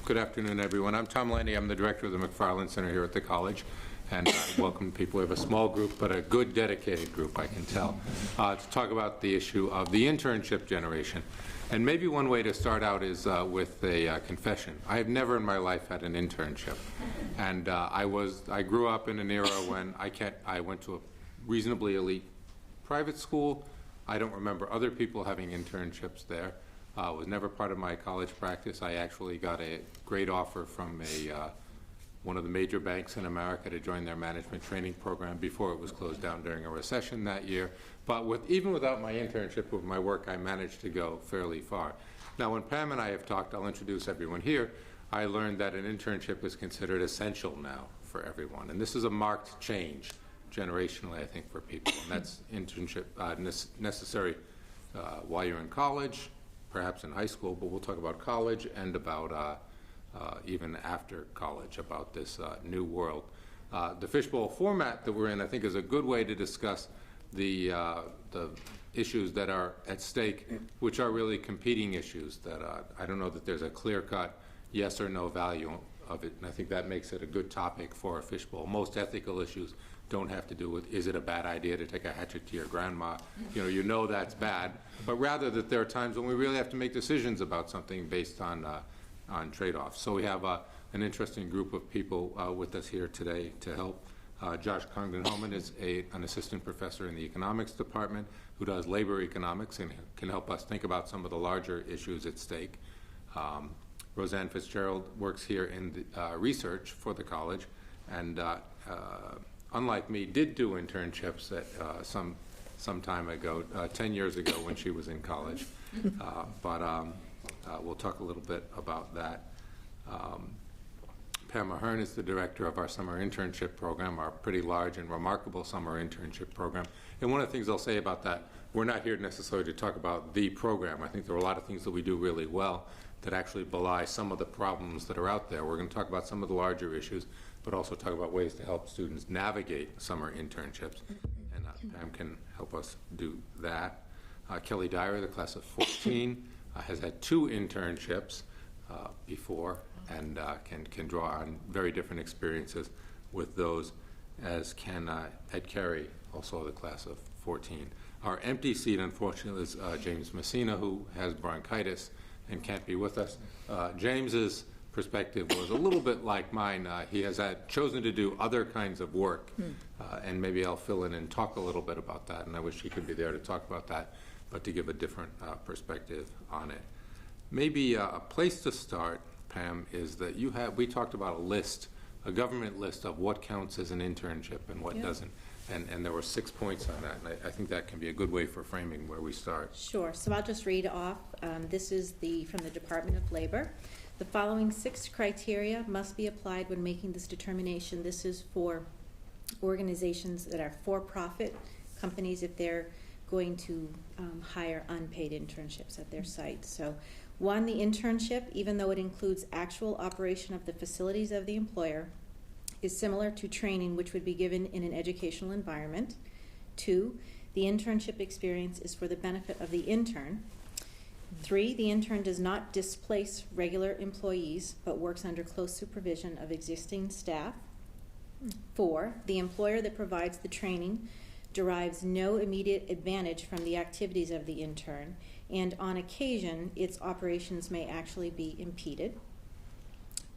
Good afternoon, everyone. I'm Tom Landy. I'm the director of the McFarland Center here at the college, and I welcome people. We have a small group, but a good, dedicated group, I can tell, to talk about the issue of the internship generation. And maybe one way to start out is with a confession. I have never in my life had an internship, and I grew up in an era when I went to a reasonably elite private school. I don't remember other people having internships there. It was never part of my college practice. I actually got a great offer from one of the major banks in America to join their management training program before it was closed down during a recession that year. But even without my internship, with my work, I managed to go fairly far. Now, when Pam and I have talked, I'll introduce everyone here, I learned that an internship is considered essential now for everyone. And this is a marked change generationally, I think, for people. And that's internship necessary while you're in college, perhaps in high school, but we'll talk about college and about even after college, about this new world. The Fishbowl format that we're in, I think, is a good way to discuss the issues that are at stake, which are really competing issues that I don't know that there's a clear-cut yes or no value of it, and I think that makes it a good topic for a fishbowl. Most ethical issues don't have to do with, is it a bad idea to take a hatchet to your grandma? You know that's bad, but rather that there are times when we really have to make decisions about something based on trade-offs. So we have an interesting group of people with us here today to help. Josh Congdon-Hohman is an assistant professor in the economics department who does labor economics and can help us think about some of the larger issues at stake. Roseann Fitzgerald works here in the, research for the college, and unlike me, did do internships at some time ago, 10 years ago when she was in college. But we'll talk a little bit about that. Pamela Ahearn is the director of our summer internship program, our pretty large and remarkable summer internship program. And one of the things I'll say about that, we're not here necessarily to talk about the program. I think there are a lot of things that we do really well that actually belie some of the problems that are out there. We're going to talk about some of the larger issues, but also talk about ways to help students navigate summer internships. And Pam can help us do that. Kelly Dyer, the class of 14, has had 2 internships before and can draw on very different experiences with those, as can Ed Carey, also the class of 14. Our empty seat, unfortunately, is James Messina, who has bronchitis and can't be with us. James's perspective was a little bit like mine. He has chosen to do other kinds of work, and maybe I'll fill in and talk a little bit about that, and I wish he could be there to talk about that, but to give a different perspective on it. Maybe a place to start, Pam, is that we talked about a government list of what counts as an internship and what doesn't. And there were 6 points on that, and I think that can be a good way for framing where we start. Sure. So I'll just read off. This is from the Department of Labor. The following 6 criteria must be applied when making this determination. This is for organizations that are for-profit companies if they're going to hire unpaid internships at their site. So 1, the internship, even though it includes actual operation of the facilities of the employer, is similar to training which would be given in an educational environment. 2, the internship experience is for the benefit of the intern. 3, the intern does not displace regular employees but works under close supervision of existing staff. 4, the employer that provides the training derives no immediate advantage from the activities of the intern, and on occasion its operations may actually be impeded.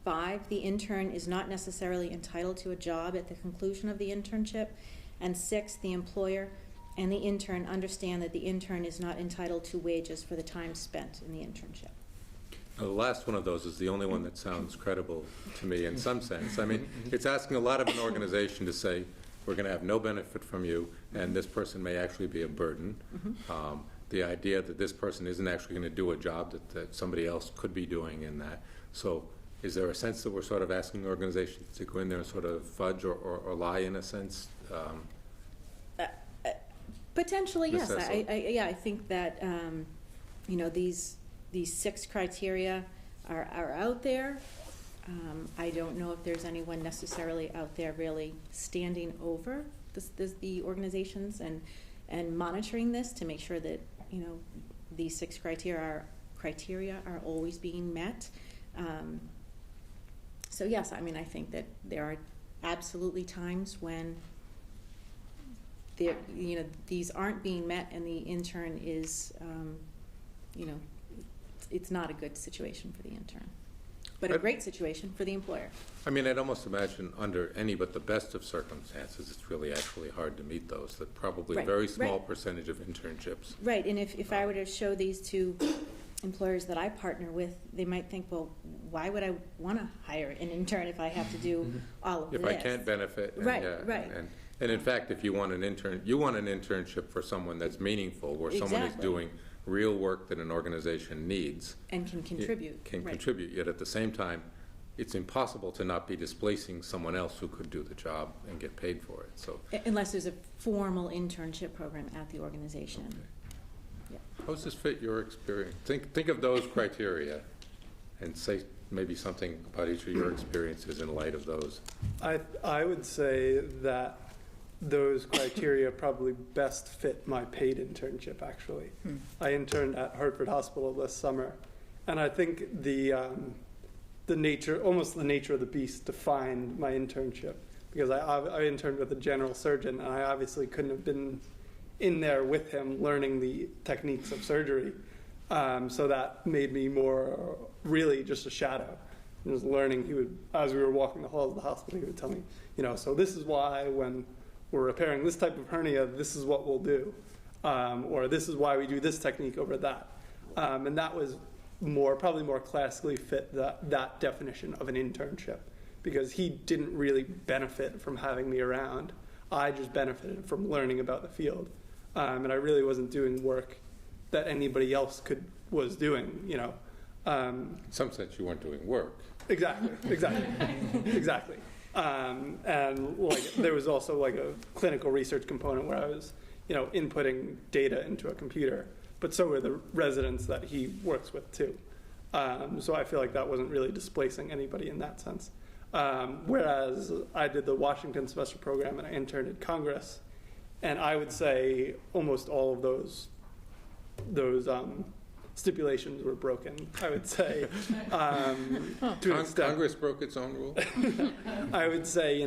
5, the intern is not necessarily entitled to a job at the conclusion of the internship. And 6, the employer and the intern understand that the intern is not entitled to wages for the time spent in the internship. Now, the last one of those is the only one that sounds credible to me in some sense. I mean, it's asking a lot of an organization to say, we're going to have no benefit from you, and this person may actually be a burden. The idea that this person isn't actually going to do a job that somebody else could be doing in that. So is there a sense that we're sort of asking organizations to go in there and sort of fudge or lie in a sense? Potentially, yes. I think that these 6 criteria are out there. I don't know if there's anyone necessarily out there really standing over the organizations and monitoring this to make sure that these 6 criteria are always being met. So yes, I mean, I think that there are absolutely times when there, these aren't being met and the intern is, it's not a good situation for the intern, but a great situation for the employer. I mean, I'd almost imagine under any but the best of circumstances, it's really actually hard to meet those, that probably a very small percentage of internships. Right, and if I were to show these to employers that I partner with, they might think, well, why would I want to hire an intern if I have to do all of this? If I can't benefit. And, right. And in fact, if you want an intern, you want an internship for someone that's meaningful, where someone is doing real work that an organization needs. And can contribute. Contribute, yet at the same time, it's impossible to not be displacing someone else who could do the job and get paid for it. So, unless there's a formal internship program at the organization. Okay. How does this fit your experience? Think of those criteria and say maybe something about each of your experiences in light of those. I would say that those criteria probably best fit my paid internship, actually. I interned at Hartford Hospital this summer, and I think the nature of the beast defined my internship, because I interned with a general surgeon, and I obviously couldn't have been in there with him learning the techniques of surgery. So that made me more really just a shadow. I was learning. As we were walking the halls of the hospital, he would tell me, so this is why when we're repairing this type of hernia, this is what we'll do. Or this is why we do this technique over that. And that was probably more classically fit that definition of an internship, because he didn't really benefit from having me around. I just benefited from learning about the field. And I really wasn't doing work that anybody else was doing, In some sense, you weren't doing work. Exactly. And there was also a clinical research component where I was, inputting data into a computer, but so were the residents that he works with too. So I feel like that wasn't really displacing anybody in that sense. Whereas I did the Washington semester program and I interned at Congress. And I would say almost all of those stipulations were broken, I would say. To an extent. Congress broke its own rule? I would say,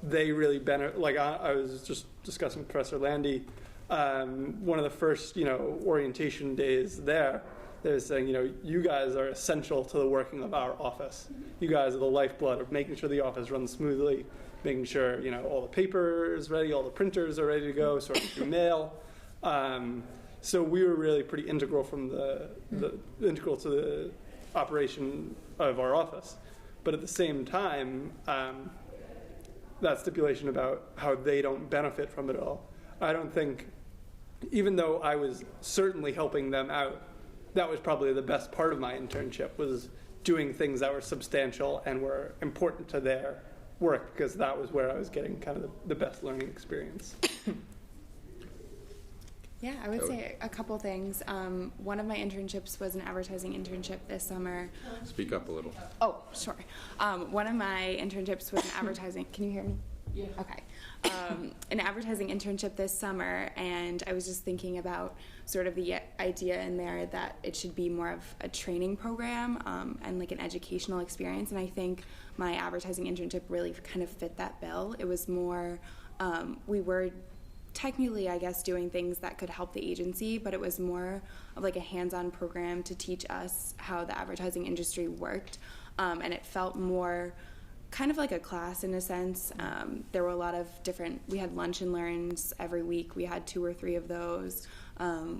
they really benefit. I was just discussing with Professor Landy, one of the first, orientation days there, they were saying, you guys are essential to the working of our office. You guys are the lifeblood of making sure the office runs smoothly, making sure, all the paper is ready, all the printers are ready to go, sorting through mail. So we were really pretty integral from integral to the operation of our office. But at the same time, that stipulation about how they don't benefit from it all, I don't think, even though I was certainly helping them out, that was probably the best part of my internship, was doing things that were substantial and were important to their work, because that was where I was getting kind of the best learning experience. Yeah, I would say a couple things. One of my internships was an advertising internship this summer. Speak up a little. Oh, sure. One of my internships was an advertising. Can you hear me? Yeah. Okay. An advertising internship this summer, and I was just thinking about sort of the idea in there that it should be more of a training program and an educational experience, and I think my advertising internship really kind of fit that bill. It was more, we were technically, I guess, doing things that could help the agency, but it was more of a hands-on program to teach us how the advertising industry worked, and it felt more kind of like a class in a sense. There were a lot of we had lunch and learns every week. We had 2 or 3 of those.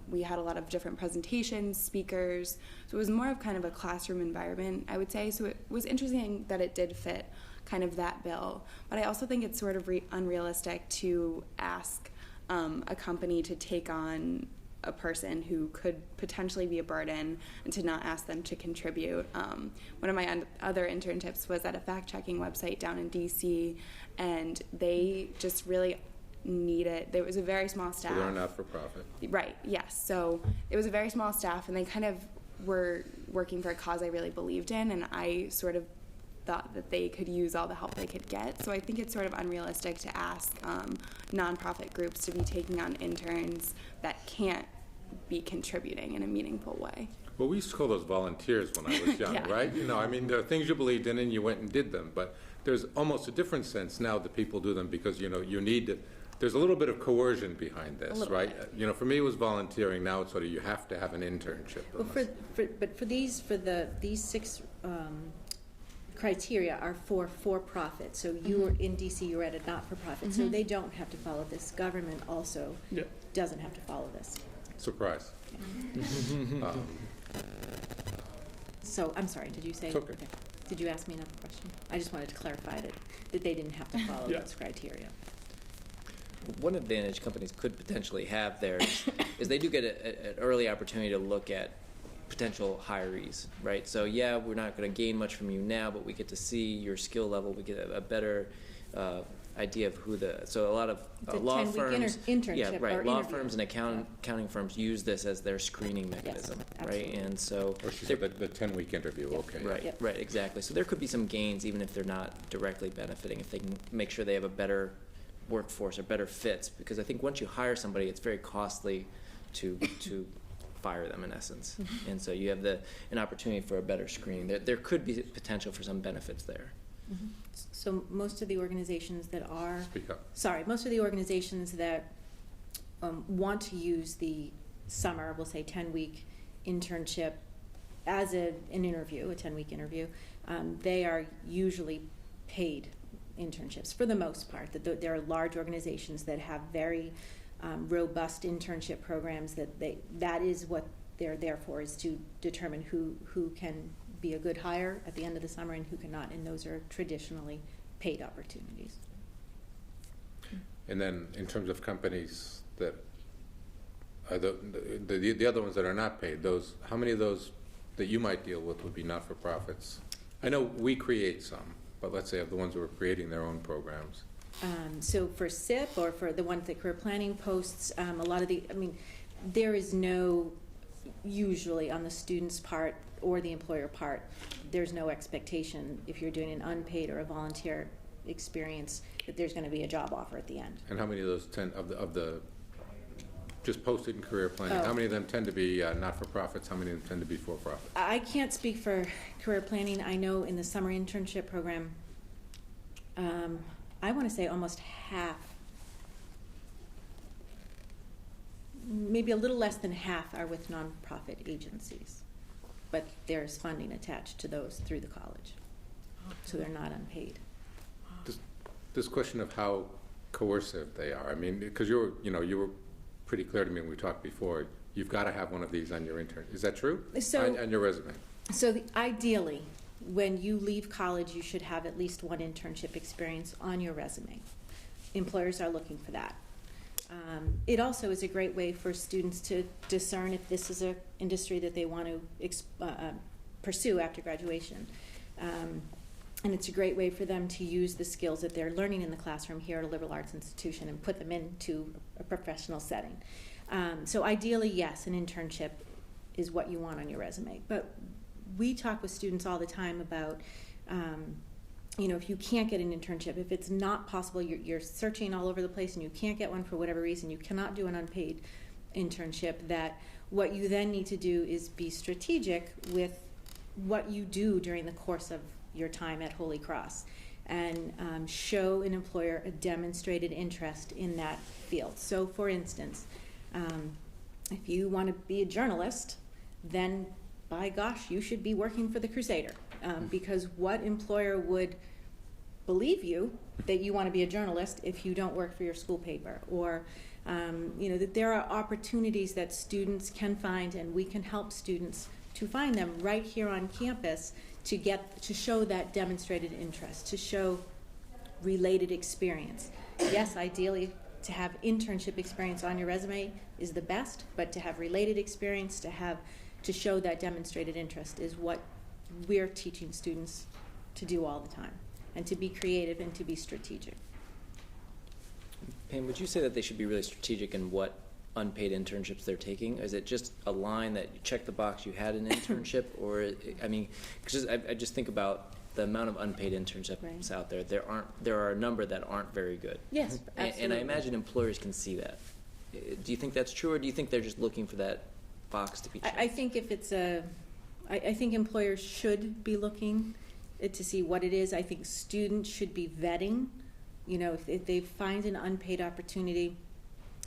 We had a lot of different presentations, speakers. So it was more of kind of a classroom environment, I would say. So it was interesting that it did fit kind of that bill. But I also think it's sort of unrealistic to ask a company to take on a person who could potentially be a burden and to not ask them to contribute. One of my other internships was at a fact-checking website down in DC, and they just really needed, there was a very small staff. So they're not for profit. Right, yes. So it was a very small staff, and they kind of were working for a cause I really believed in, and I sort of thought that they could use all the help they could get. So I think it's sort of unrealistic to ask nonprofit groups to be taking on interns that can't be contributing in a meaningful way. Well, we used to call those volunteers when I was young, Yeah. right? You know, I mean, there are things you believed in and you went and did them, but there's almost a different sense now that people do them because, you know, you need to, there's a little bit of coercion behind this, little right? bit. You know, for me it was volunteering, now it's sort of you have to have an internship. Well, these 6 criteria are for profit. So you were in DC, you're at a not-for-profit, so they don't have to follow this. Government also doesn't have to follow this. Surprise. So, I'm sorry, did you say? It's okay. Did you ask me another question? I just wanted to clarify that they didn't have to follow Yeah. those criteria. One advantage companies could potentially have there is they do get an early opportunity to look at potential hirees, right? So yeah, we're not going to gain much from you now, but we get to see your skill level. We get a better idea of who so a lot of It's a law 10-week firms, internship yeah, right. or Law interview. firms and accounting firms use this as their screening mechanism, right? absolutely. And so Or she said the 10-week interview, okay. Right, Yep. right, exactly. So there could be some gains even if they're not directly benefiting, if they can make sure they have a better workforce or better fits, because I think once you hire somebody, it's very costly to fire them in essence. And so you have an opportunity for a better screening. There could be potential for some benefits there. So most of the organizations that are, Speak up. most of the organizations that want to use the summer, we'll say 10-week internship as an interview, a 10-week interview, they are usually paid internships for the most part. There are large organizations that have very robust internship programs that is what they're there for, is to determine who can be a good hire at the end of the summer and who cannot, and those are traditionally paid opportunities. And then in terms of companies that are the other ones that are not paid, how many of those that you might deal with would be not-for-profits? I know we create some, but let's say of the ones who are creating their own programs. So for SIP or for the ones that career planning posts, a lot of there is no, usually on the student's part or the employer part, there's no expectation if you're doing an unpaid or a volunteer experience that there's going to be a job offer at the end. And how many of those of the just posted in career planning, Oh. how many of them tend to be not-for-profits, how many of them tend to be for-profits? I can't speak for career planning. I know in the summer internship program, I want to say almost half, maybe a little less than half are with nonprofit agencies, but there's funding attached to those through the college, so they're not unpaid. This question of how coercive they are, I mean, because you were pretty clear to me when we talked before, you've got to have one of these on your intern. Is that true? On your resume? So ideally, when you leave college, you should have at least one internship experience on your resume. Employers are looking for that. It also is a great way for students to discern if this is an industry that they want to pursue after graduation. And it's a great way for them to use the skills that they're learning in the classroom here at a liberal arts institution and put them into a professional setting. So ideally, yes, an internship is what you want on your resume. But we talk with students all the time about, if you can't get an internship, if it's not possible, you're searching all over the place and you can't get one for whatever reason, you cannot do an unpaid internship, that what you then need to do is be strategic with what you do during the course of your time at Holy Cross and show an employer a demonstrated interest in that field. So for instance, if you want to be a journalist, then by gosh, you should be working for the Crusader, because what employer would believe you that you want to be a journalist if you don't work for your school paper? Or that there are opportunities that students can find, and we can help students to find them right here on campus to show that demonstrated interest, to show related experience. Yes, ideally to have internship experience on your resume is the best, but to have related experience, to show that demonstrated interest is what we're teaching students to do all the time, and to be creative and to be strategic. Pam, would you say that they should be really strategic in what unpaid internships they're taking? Is it just a line that you check the box, you had an internship, or because I just think about the amount of unpaid internships out there. There are a number that aren't very good. Yes, absolutely. And I imagine employers can see that. Do you think that's true, or do you think they're just looking for that box to be checked? I think if it's I think employers should be looking to see what it is. I think students should be vetting. You know, if they find an unpaid opportunity,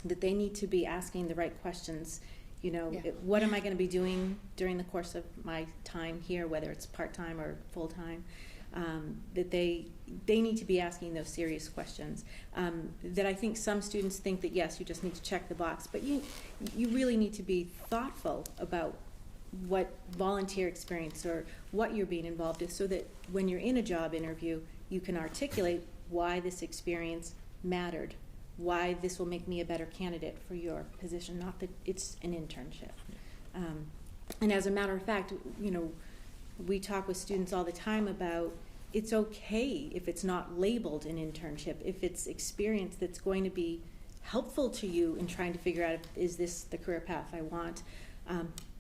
that they need to be asking the right questions. You know, Yeah. what am I going to be doing during the course of my time here, whether it's part-time or full-time? That they need to be asking those serious questions. That I think some students think that, yes, you just need to check the box, but you really need to be thoughtful about what volunteer experience or what you're being involved with, so that when you're in a job interview, you can articulate why this experience mattered, why this will make me a better candidate for your position, not that it's an internship. And as a matter of fact, you know, we talk with students all the time about it's okay if it's not labeled an internship, if it's experience that's going to be helpful to you in trying to figure out, is this the career path I want,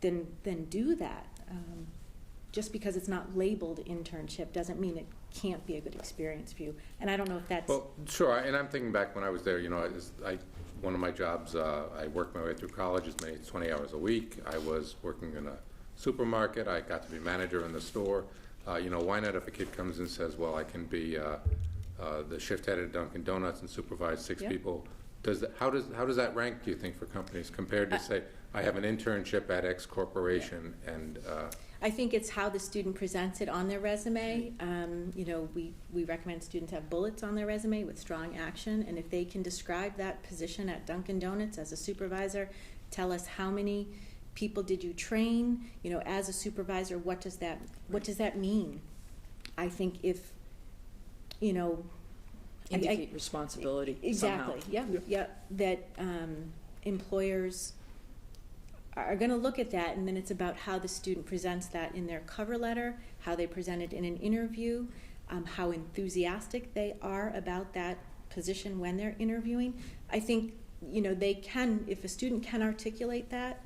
then do that. Just because it's not labeled internship doesn't mean it can't be a good experience for you. And I don't know if that's... Well, sure, and I'm thinking back when I was there, you know, one of my jobs, I worked my way through college as many as 20 hours a week. I was working in a supermarket. I got to be manager in the store. You know, why not if a kid comes and says, well, I can be the shift head at Dunkin' Donuts and supervise 6 Yeah. people? How does that rank, do you think, for companies compared to, say, I have an internship at X corporation and... I think it's how the student presents it on their resume. You know, we recommend students have bullets on their resume with strong action, and if they can describe that position at Dunkin' Donuts as a supervisor, tell us how many people did you train, you know, as a supervisor, what does that mean? I think if, you know... Indicate responsibility exactly, somehow. yeah, that employers are going to look at that, and then it's about how the student presents that in their cover letter, how they present it in an interview, how enthusiastic they are about that position when they're interviewing. I think, you know, they can, if a student can articulate that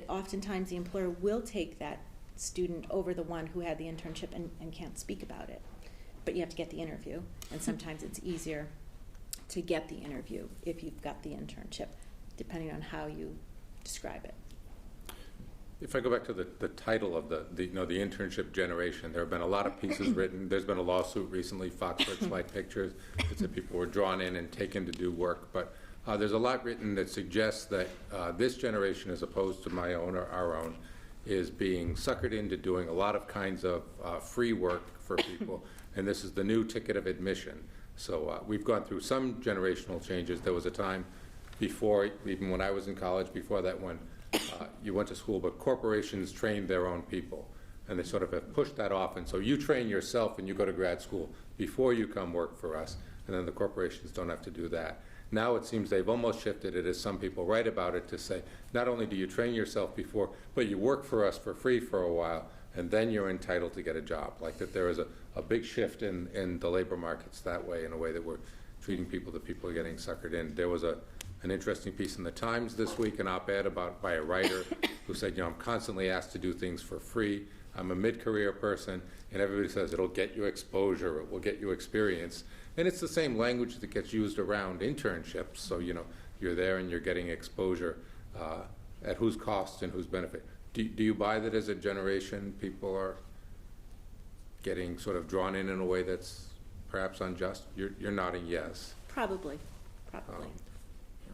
oftentimes the employer will take that student over the one who had the internship and can't speak about it. But you have to get the interview, and sometimes it's easier to get the interview if you've got the internship, depending on how you describe it. If I go back to the title of the internship generation, there have been a lot of pieces written. There's been a lawsuit recently, Fox Searchlight Pictures, that said people were drawn in and taken to do work. But there's a lot written that suggests that this generation, as opposed to my own or our own, is being suckered into doing a lot of kinds of free work for people. And this is the new ticket of admission. So we've gone through some generational changes. There was a time before, even when I was in college, before that, when you went to school, but corporations trained their own people, and they sort of have pushed that off. And so you train yourself and you go to grad school before you come work for us, and then the corporations don't have to do that. Now it seems they've almost shifted it, as some people write about it, to say, not only do you train yourself before, but you work for us for free for a while, and then you're entitled to get a job. Like that there is a big shift in the labor markets that way, in a way that we're treating people that people are getting suckered in. There was an interesting piece in the Times this week, an op-ed by a writer who said, you know, I'm constantly asked to do things for free. I'm a mid-career person, and everybody says it'll get you exposure, it will get you experience. And it's the same language that gets used around internships. So, you know, you're there and you're getting exposure at whose cost and whose benefit. Do you buy that as a generation people are getting sort of drawn in a way that's perhaps unjust? You're nodding yes. Probably.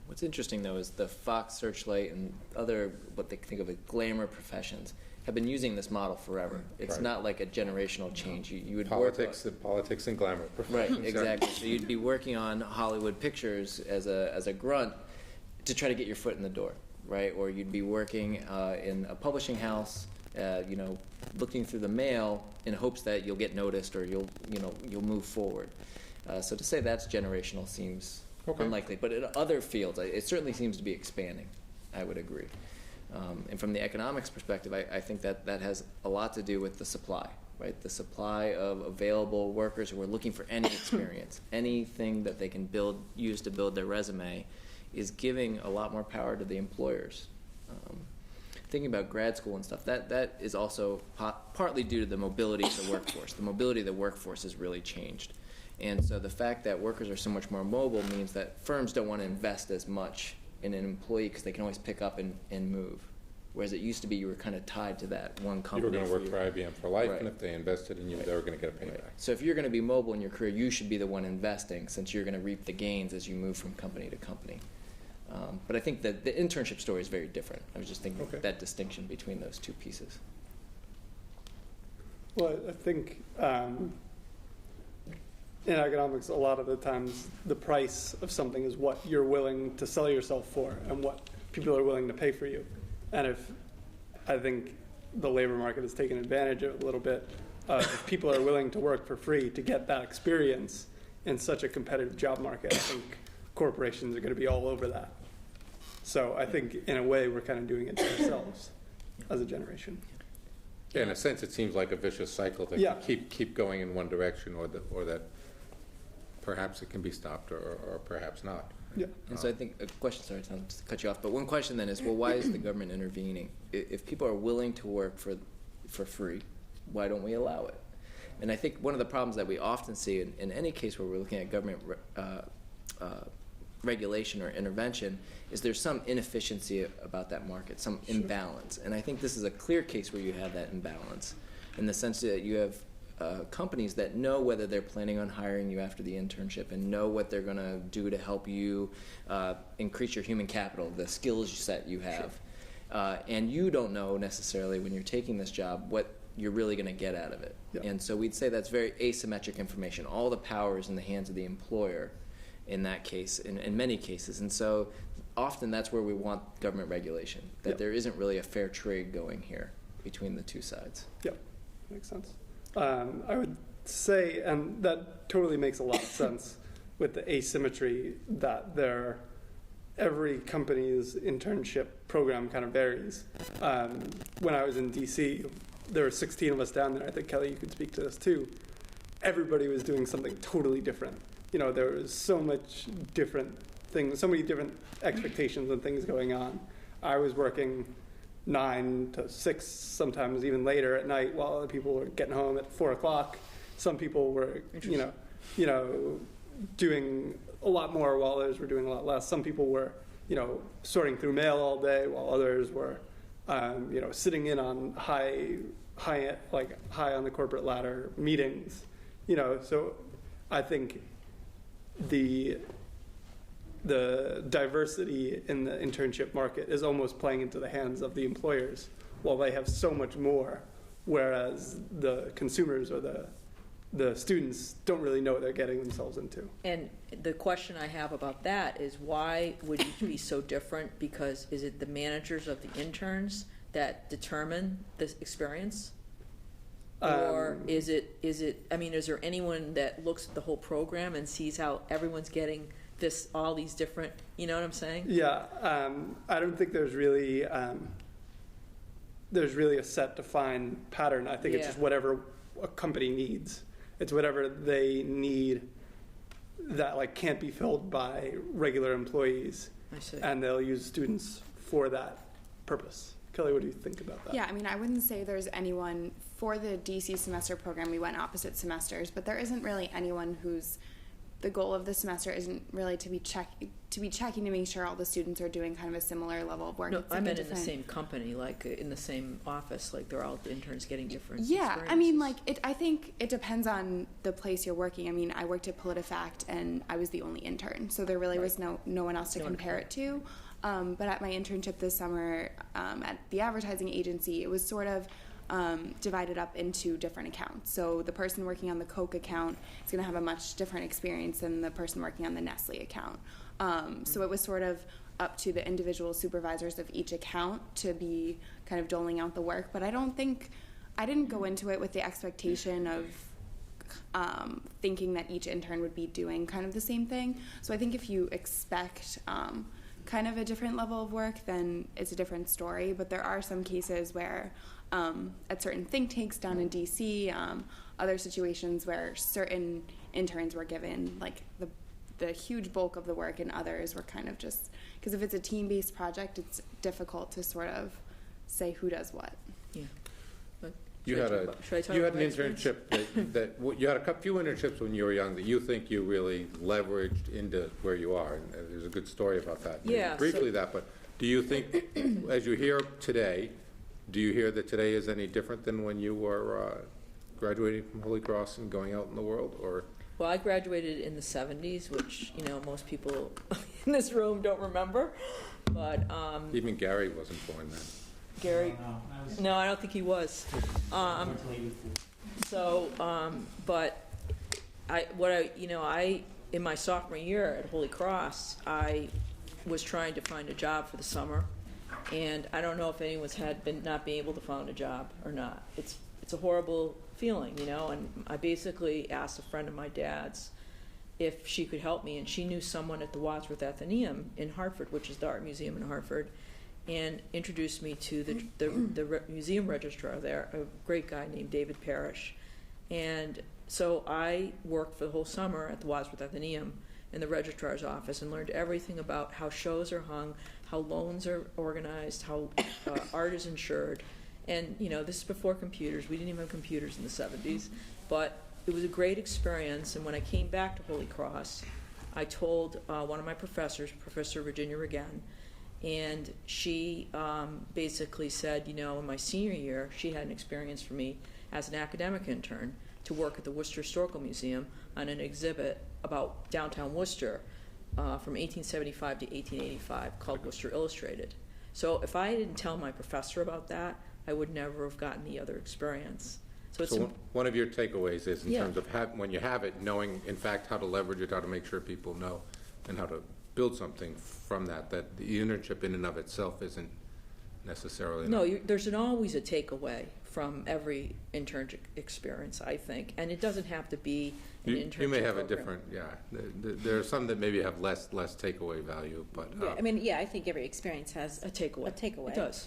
What's interesting, though, is the Fox Searchlight and other, what they think of as glamour professions, have been using this model forever. It's Right. not like a generational change. You would Politics and glamour. right, exactly. So you'd be working on Hollywood pictures as a grunt to try to get your foot in the door, right? Or you'd be working in a publishing house, you know, looking through the mail in hopes that you'll get noticed or you'll move forward. So to say that's generational seems unlikely. But in other fields, it certainly seems to be expanding. I would agree. And from the economics perspective, I think that has a lot to do with the supply, right? The supply of available workers who are looking for any experience, anything that they can use to build their resume, is giving a lot more power to the employers. Thinking about grad school and stuff, that is also partly due to the mobility of the workforce. The mobility of the workforce has really changed. And so the fact that workers are so much more mobile means that firms don't want to invest as much in an employee because they can always pick up and move. Whereas it used to be you were kind of tied to that one You company. were going to work for IBM for life, Right. and if they invested in you, they were going to get a payback. Right. So if you're going to be mobile in your career, you should be the one investing, since you're going to reap the gains as you move from company to company. But I think that the internship story is very different. I was just thinking that distinction between those two pieces. Well, I think in economics, a lot of the times, the price of something is what you're willing to sell yourself for and what people are willing to pay for you. And I think the labor market has taken advantage of it a little bit. If people are willing to work for free to get that experience in such a competitive job market, I think corporations are going to be all over that. So I think, in a way, we're kind of doing it to ourselves as a generation. Yeah, in a sense, it seems like a vicious cycle that Yeah. keep going in one direction, or that perhaps it can be stopped, or perhaps not. Yeah. And so I think a question, sorry Tom, to cut you off, but one question then is, well, why is the government intervening? If people are willing to work for free, why don't we allow it? And I think one of the problems that we often see in any case where we're looking at government regulation or intervention is there's some inefficiency about that market, some imbalance. And I think this is a clear case where you have that imbalance in the sense that you have companies that know whether they're planning on hiring you after the internship and know what they're going to do to help you increase your human capital, the skills set you have. And you don't know necessarily when you're taking this job what you're really going to get out of it. Yeah. And so we'd say that's very asymmetric information. All the power is in the hands of the employer in that case, in many cases. And so often that's where we want government regulation, that there isn't really a fair trade going here between the two sides. Yep, makes sense. I would say, and that totally makes a lot of sense with the asymmetry that every company's internship program kind of varies. When I was in DC, there were 16 of us down there. I think, Kelly, you could speak to this too. Everybody was doing something totally different. You know, there was so much different things, so many different expectations and things going on. I was working 9 to 6, sometimes even later at night, while other people were getting home at 4 o'clock. Some people were, you know, doing a lot more while others were doing a lot less. Some people were, you know, sorting through mail all day, while others were, you know, sitting in on high on the corporate ladder meetings. You know, so I think the diversity in the internship market is almost playing into the hands of the employers, while they have so much more, whereas the consumers or the students don't really know what they're getting themselves into. And the question I have about that is, why would you be so different? Because is it the managers of the interns that determine this experience? Or is it, I mean, is there anyone that looks at the whole program and sees how everyone's getting this, all these different, you know what I'm saying? Yeah, I don't think there's really a set defined pattern. I think it's just whatever a company needs. It's whatever they need that like can't be filled by regular employees. I see. And they'll use students for that purpose. Kelly, what do you think about that? Yeah, I mean, I wouldn't say there's anyone for the DC semester program. We went opposite semesters, but there isn't really anyone whose the goal of the semester isn't really to be checking to make sure all the students are doing kind of a similar level of work. No, It's I like meant in the same company, like in the same office, like they're all interns getting different Yeah, I mean, experiences. I think it depends on the place you're working. I mean, I worked at PolitiFact, and I was the only intern, so there really was no one else to compare it to. But at my internship this summer at the advertising agency, it was sort of divided up into different accounts. So the person working on the Coke account is going to have a much different experience than the person working on the Nestle account. So it was sort of up to the individual supervisors of each account to be kind of doling out the work. But I didn't go into it with the expectation of thinking that each intern would be doing kind of the same thing. So I think if you expect kind of a different level of work, then it's a different story. But there are some cases where at certain think tanks down in DC, other situations where certain interns were given like the huge bulk of the work, and others were kind of just, because if it's a team-based project, it's difficult to sort of say who does what. Yeah. But You had an internship you had a few internships when you were young that you think you really leveraged into where you are, and there's a good story about that. Maybe Yeah, briefly that, but do you think, as you hear today, do you hear that today is any different than when you were graduating from Holy Cross and going out in the world, or? Well, I graduated in the 70s, which, most people in this room don't remember, but Even Gary wasn't born then. Gary, no, I don't think he was. But in my sophomore year at Holy Cross, I was trying to find a job for the summer, and I don't know if anyone's been not being able to find a job or not. It's a horrible feeling, and I basically asked a friend of my dad's if she could help me, and she knew someone at the Wadsworth Atheneum in Hartford, which is the art museum in Hartford, and introduced me to the museum registrar there, a great guy named David Parrish. And so I worked for the whole summer at the Wadsworth Atheneum in the registrar's office and learned everything about how shows are hung, how loans are organized, how art is insured. And, this is before computers. We didn't even have computers in the 70s. But it was a great experience. And when I came back to Holy Cross, I told one of my professors, Professor Virginia Regan, and she basically said, in my senior year, she had an experience for me as an academic intern to work at the Worcester Historical Museum on an exhibit about downtown Worcester from 1875 to 1885 called Worcester Illustrated. So if I didn't tell my professor about that, I would never have gotten the other experience. So one of your takeaways is in terms of when you have it, knowing, in fact, how to leverage it, how to make sure people know, and how to build something from that the internship in and of itself isn't necessarily... No, there's always a takeaway from every internship experience, I think, and it doesn't have to be an internship You may have program. a different, there are some that maybe have less takeaway value, but... I think every experience has A takeaway. It does.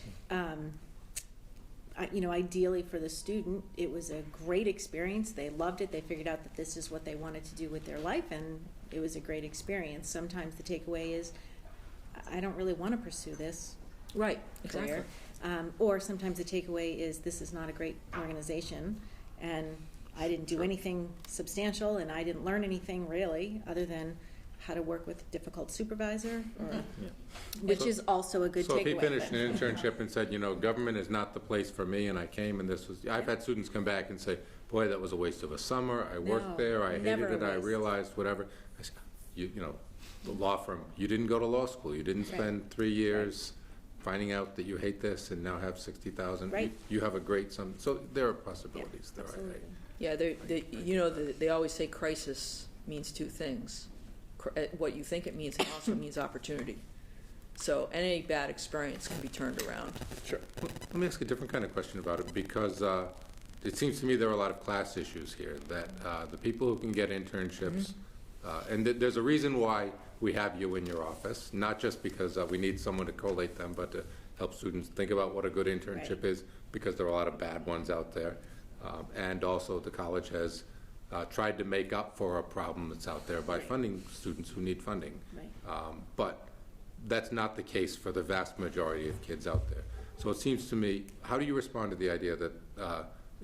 Ideally for the student, it was a great experience. They loved it. They figured out that this is what they wanted to do with their life, and it was a great experience. Sometimes the takeaway is, I don't really want to pursue this Right, exactly. career. Or sometimes the takeaway is, this is not a great organization, and I didn't do anything substantial, and I didn't learn anything really, other than how to work with a difficult supervisor, or, which is also a good takeaway. So if he finished an internship and said, government is not the place for me, and I came and this was... I've had students come back and say, boy, that was a waste of a summer. I worked there. I hated it. I realized whatever. I said, the law firm, you didn't go to law school. You didn't spend 3 years finding out that you hate this and now have $60,000. Right. You have a great sum. So there are possibilities there. Yeah, they always say crisis means two things. What you think it means, and also means opportunity. So any bad experience can be turned around. Sure. Let me ask a different kind of question about it, because it seems to me there are a lot of class issues here, that the people who can get internships, and there's a reason why we have you in your office, not just because we need someone to collate them, but to help students think about what a good internship is, because there are a lot of bad ones out there. And also the college has tried to make up for a problem that's out there by funding students who need funding. Right. But that's not the case for the vast majority of kids out there. So it seems to me, how do you respond to the idea that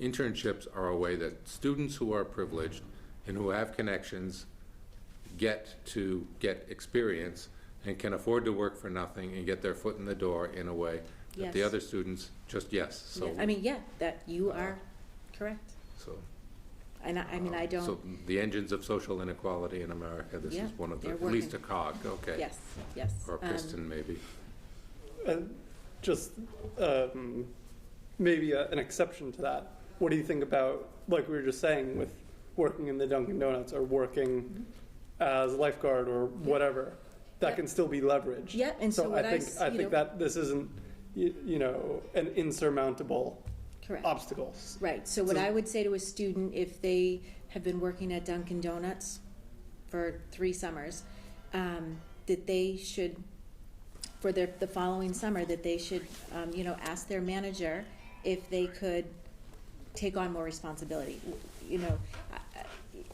internships are a way that students who are privileged and who have connections get to get experience and can afford to work for nothing and get their foot in the door in a way that the other students just So that you are correct. So. And I don't... So the engines of social inequality in America, this is one of the, at least a cog, okay. Yes. Or a piston, maybe. And just maybe an exception to that. What do you think about, like we were just saying, with working in the Dunkin' Donuts or working as a lifeguard or whatever? That can still be leveraged. Yeah, and so what I think that this isn't, an insurmountable obstacles. Right. So what I would say to a student, if they have been working at Dunkin' Donuts for 3 summers, that they should, for the following summer, that they should, ask their manager if they could take on more responsibility.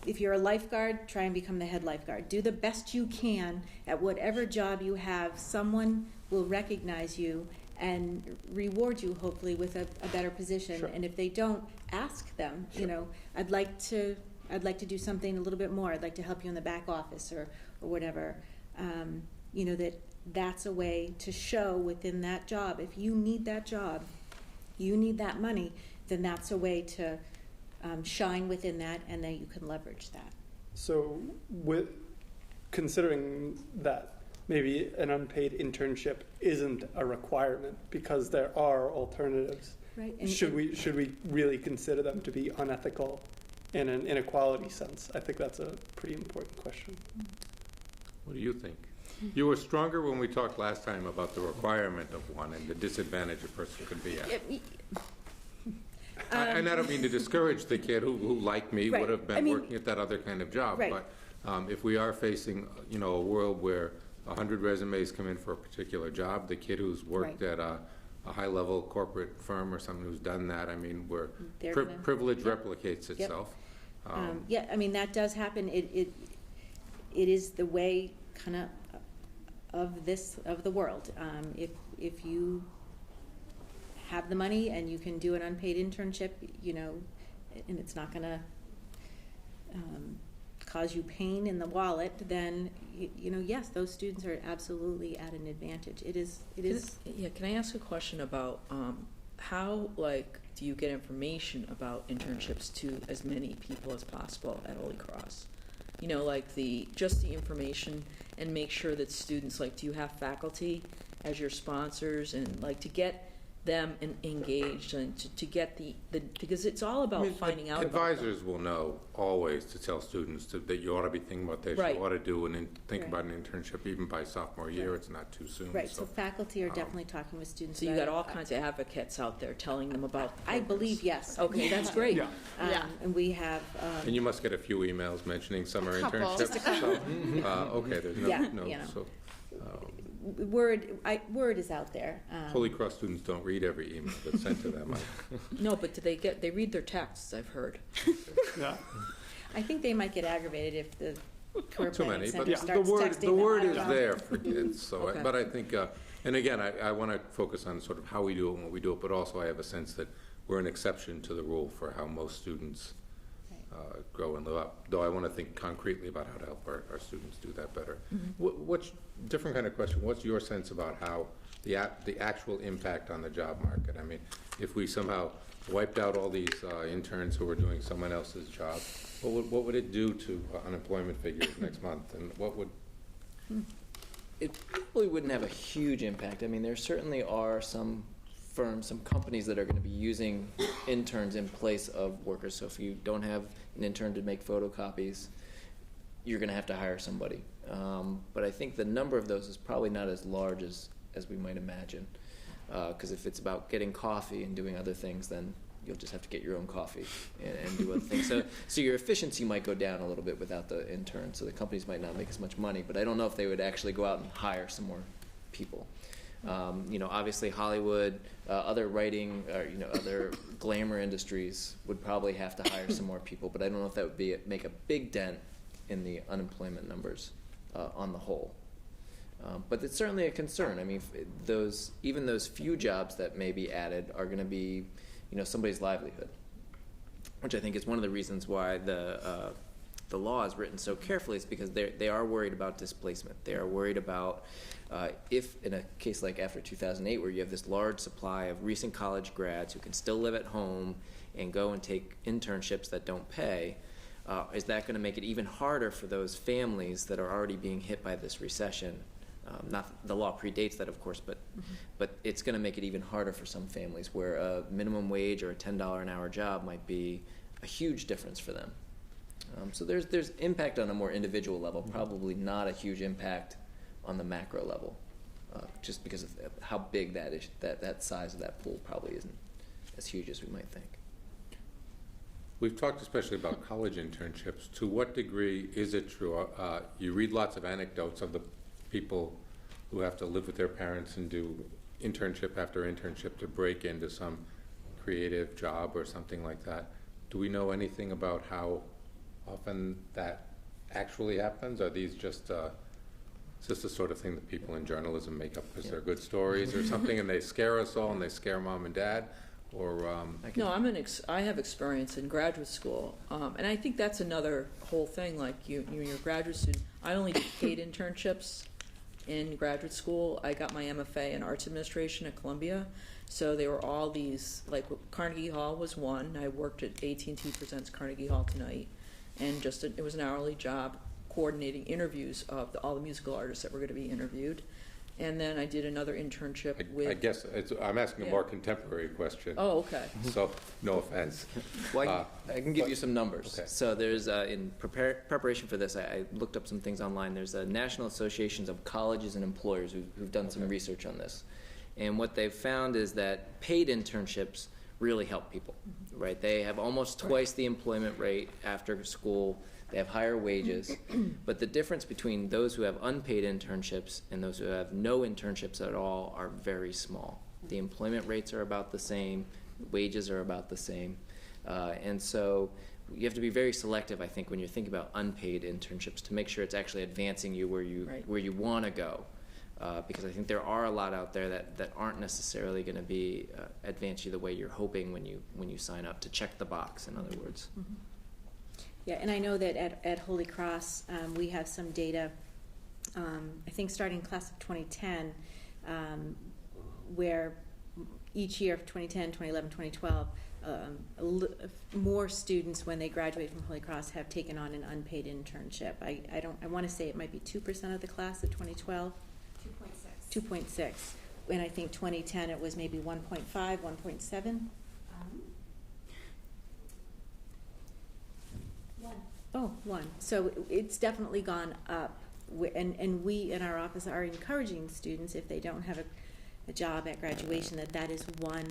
If you're a lifeguard, try and become the head lifeguard. Do the best you can at whatever job you have. Someone will recognize you and reward you hopefully with a better position. Sure. And if they don't, ask them, you know, I'd like to do something a little bit more. I'd like to help you in the back office or whatever. You know, that's a way to show within that job. If you need that job, you need that money, then that's a way to shine within that, and then you can leverage that. So with considering that maybe an unpaid internship isn't a requirement because there are alternatives, Right. And should we really consider them to be unethical in an inequality sense? I think that's a pretty important question. What do you think? You were stronger when we talked last time about the requirement of one and the disadvantage a person could be at. And I don't mean to discourage the kid who like me, Right. would have been I mean, working at that other kind of job. right. But if we are facing, you know, a world where 100 resumes come in for a particular job, the kid who's worked Right. at a high-level corporate firm or someone who's done that, I mean, where They're gonna- privilege Yep. replicates Yep. itself. Yeah, I mean, that does happen. It is the way kind of the world. If you have the money and you can do an unpaid internship, you know, and it's not gonna cause you pain in the wallet, then you know, yes, those students are absolutely at an advantage. It is. Yeah, can I ask a question about how, like, do you get information about internships to as many people as possible at Holy Cross? You know, like just the information, and make sure that students, like, do you have faculty as your sponsors, and like to get them engaged and to get the because it's all about finding out about them. Advisors will know always to tell students that you ought to be thinking about this, Right. you ought to do and think Right. about an internship even by sophomore year. It's not too soon. Right. So faculty are definitely talking with students. So you about got it. all kinds of advocates out there telling them about the I programs. believe yes. Okay, that's great. Yeah. And we have. And you must get a few emails mentioning summer couple. internships. Just a So, okay, there's Yeah, no, you know. so, Word is out there. Holy Cross students don't read every email that's sent to them. No, but they read their texts, I've heard. Yeah. I think they might get aggravated if the career Not too planning many, but center the starts word, texting the them. word I don't is know. there for kids, so, Okay. but I think, and again, I want to focus on sort of how we do it and what we do it, but also I have a sense that we're an exception to the rule for how most students grow and live up, though I want to think concretely about how to help our students do that better. What's, different kind of question, what's your sense about how the actual impact on the job market? I mean, if we somehow wiped out all these interns who were doing someone else's job, what would it do to unemployment figures next month, and what would? It probably wouldn't have a huge impact. I mean, there certainly are some firms, some companies that are going to be using interns in place of workers. So if you don't have an intern to make photocopies, you're going to have to hire somebody. But I think the number of those is probably not as large as we might imagine. Because if it's about getting coffee and doing other things, then you'll just have to get your own coffee and do other things. So your efficiency might go down a little bit without the intern. So the companies might not make as much money. But I don't know if they would actually go out and hire some more people. You know, obviously Hollywood, other writing, or, you know, other glamour industries would probably have to hire some more people. But I don't know if that would make a big dent in the unemployment numbers on the whole. But it's certainly a concern. I mean, even those few jobs that may be added are going to be, you know, somebody's livelihood, which I think is one of the reasons why the law is written so carefully. Is because they are worried about displacement. They are worried about if in a case like after 2008, where you have this large supply of recent college grads who can still live at home and go and take internships that don't pay. Is that going to make it even harder for those families that are already being hit by this recession? Not the law predates that, of course, but it's going to make it even harder for some families where a minimum wage or a $10 an hour job might be a huge difference for them. So there's impact on a more individual level, probably not a huge impact on the macro level, just because of how big that is. That size of that pool probably isn't as huge as we might think. We've talked especially about college internships. To what degree is it true? You read lots of anecdotes of the people who have to live with their parents and do internship after internship to break into some creative job or something like that. Do we know anything about how often that actually happens? Are these just Is this the sort of thing that people in journalism make up because they're good stories or something, and they scare us all and they scare mom and dad? Or No, I have experience in graduate school, and I think that's another whole thing. Like you're a graduate student. I only did paid internships in graduate school. I got my MFA in Arts Administration at Columbia, so they were all these. Like Carnegie Hall was one. I worked at AT&T Presents Carnegie Hall Tonight, and it was an hourly job coordinating interviews of all the musical artists that were going to be interviewed. And then I did another internship with... I guess I'm asking a more contemporary question. Oh, okay. So, no offense. Well, I can give you some numbers. Okay. So there's, in preparation for this, I looked up some things online. There's a National Associations of Colleges and Employers who've done some research on this. And what they've found is that paid internships really help people, right? They have almost twice the employment rate after school. They have higher wages, but the difference between those who have unpaid internships and those who have no internships at all are very small. The employment rates are about the same, wages are about the same, and so you have to be very selective, I think, when you're thinking about unpaid internships to make sure it's actually advancing you where you want to go, because I think there are a lot out there that aren't necessarily going to be advance you the way you're hoping when you sign up to check the box. In other words. Mm-hmm. Yeah, and I know that at Holy Cross, we have some data, I think starting class of 2010, where each year of 2010, 2011, 2012, more students when they graduate from Holy Cross have taken on an unpaid internship. I want to say it might be 2% of the class of 2012. 2.6. 2.6. And I think 2010 it was maybe 1.5, 1.7. Oh, one. So it's definitely gone up, and we in our office are encouraging students, if they don't have a job at graduation, that is one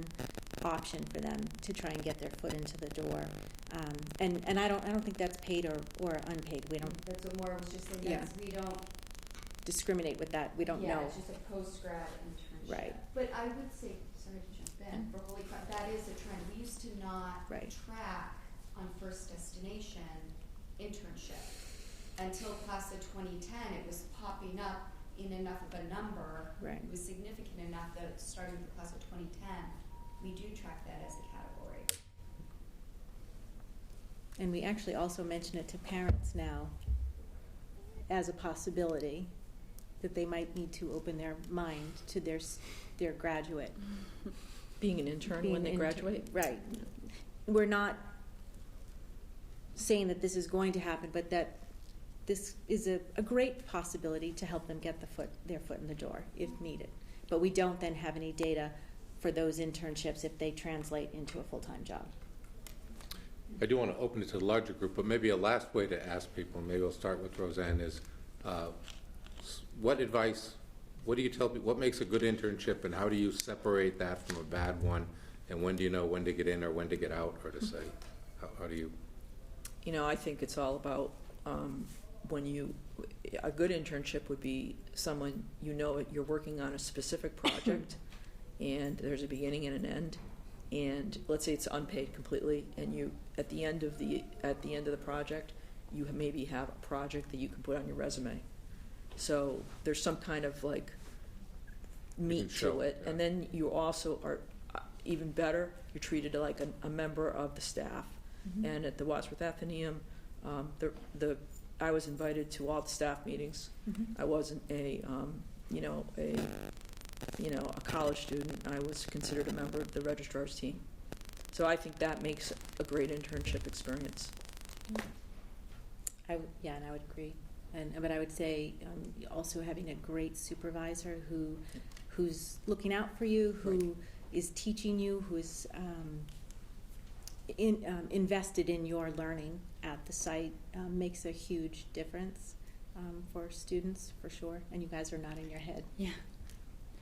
option for them to try and get their foot into the door. And I don't think that's paid or unpaid. We don't. That's what Maura was just saying. We don't discriminate with that. We don't know. Yeah, it's just a post-grad internship. Right. But I would say, sorry to jump in, for Holy Cross, that is a trend. We used to not track on first destination internship until class of 2010. It was popping up in enough of a number. Right. It was significant enough that starting with the class of 2010, we do track that as a category. And we actually also mention it to parents now as a possibility that they might need to open their mind to their graduate. Being an intern when they graduate? Right. We're not saying that this is going to happen, but that this is a great possibility to help them get their foot in the door if needed. But we don't then have any data for those internships if they translate into a full-time job. I do want to open it to the larger group, but maybe a last way to ask people, maybe we'll start with Roseann, is what advice, what do you tell people, what makes a good internship, and how do you separate that from a bad one, and when do you know when to get in or when to get out, or to say, how do you? You know, I think it's all about a good internship would be someone, you're working on a specific project and there's a beginning and an end, and let's say it's unpaid completely, and you at the end of the project you maybe have a project that you can put on your resume, so there's some kind of like meat to it. And then you also are even better, you're treated like a member of the staff. And at the Wadsworth Athenaeum, I was invited to all the staff meetings. I wasn't a college student. I was considered a member of the registrar's team. So I think that makes a great internship experience. And I would agree. But I would say also having a great supervisor who's looking out for you, who is teaching you, who is invested in your learning at the site makes a huge difference for students, for sure. And you guys are nodding your head. Yeah.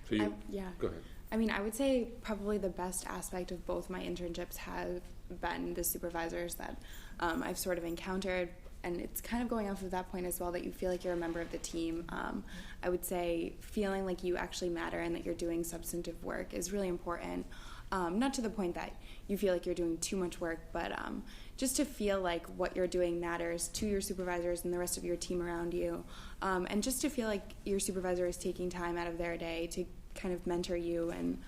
So you, go ahead. I mean, I would say probably the best aspect of both my internships have been the supervisors that I've sort of encountered. And it's kind of going off of that point as well, that you feel like you're a member of the team. I would say feeling like you actually matter and that you're doing substantive work is really important. Not to the point that you feel like you're doing too much work, but just to feel like what you're doing matters to your supervisors and the rest of your team around you, and just to feel like your supervisor is taking time out of their day to kind of mentor you and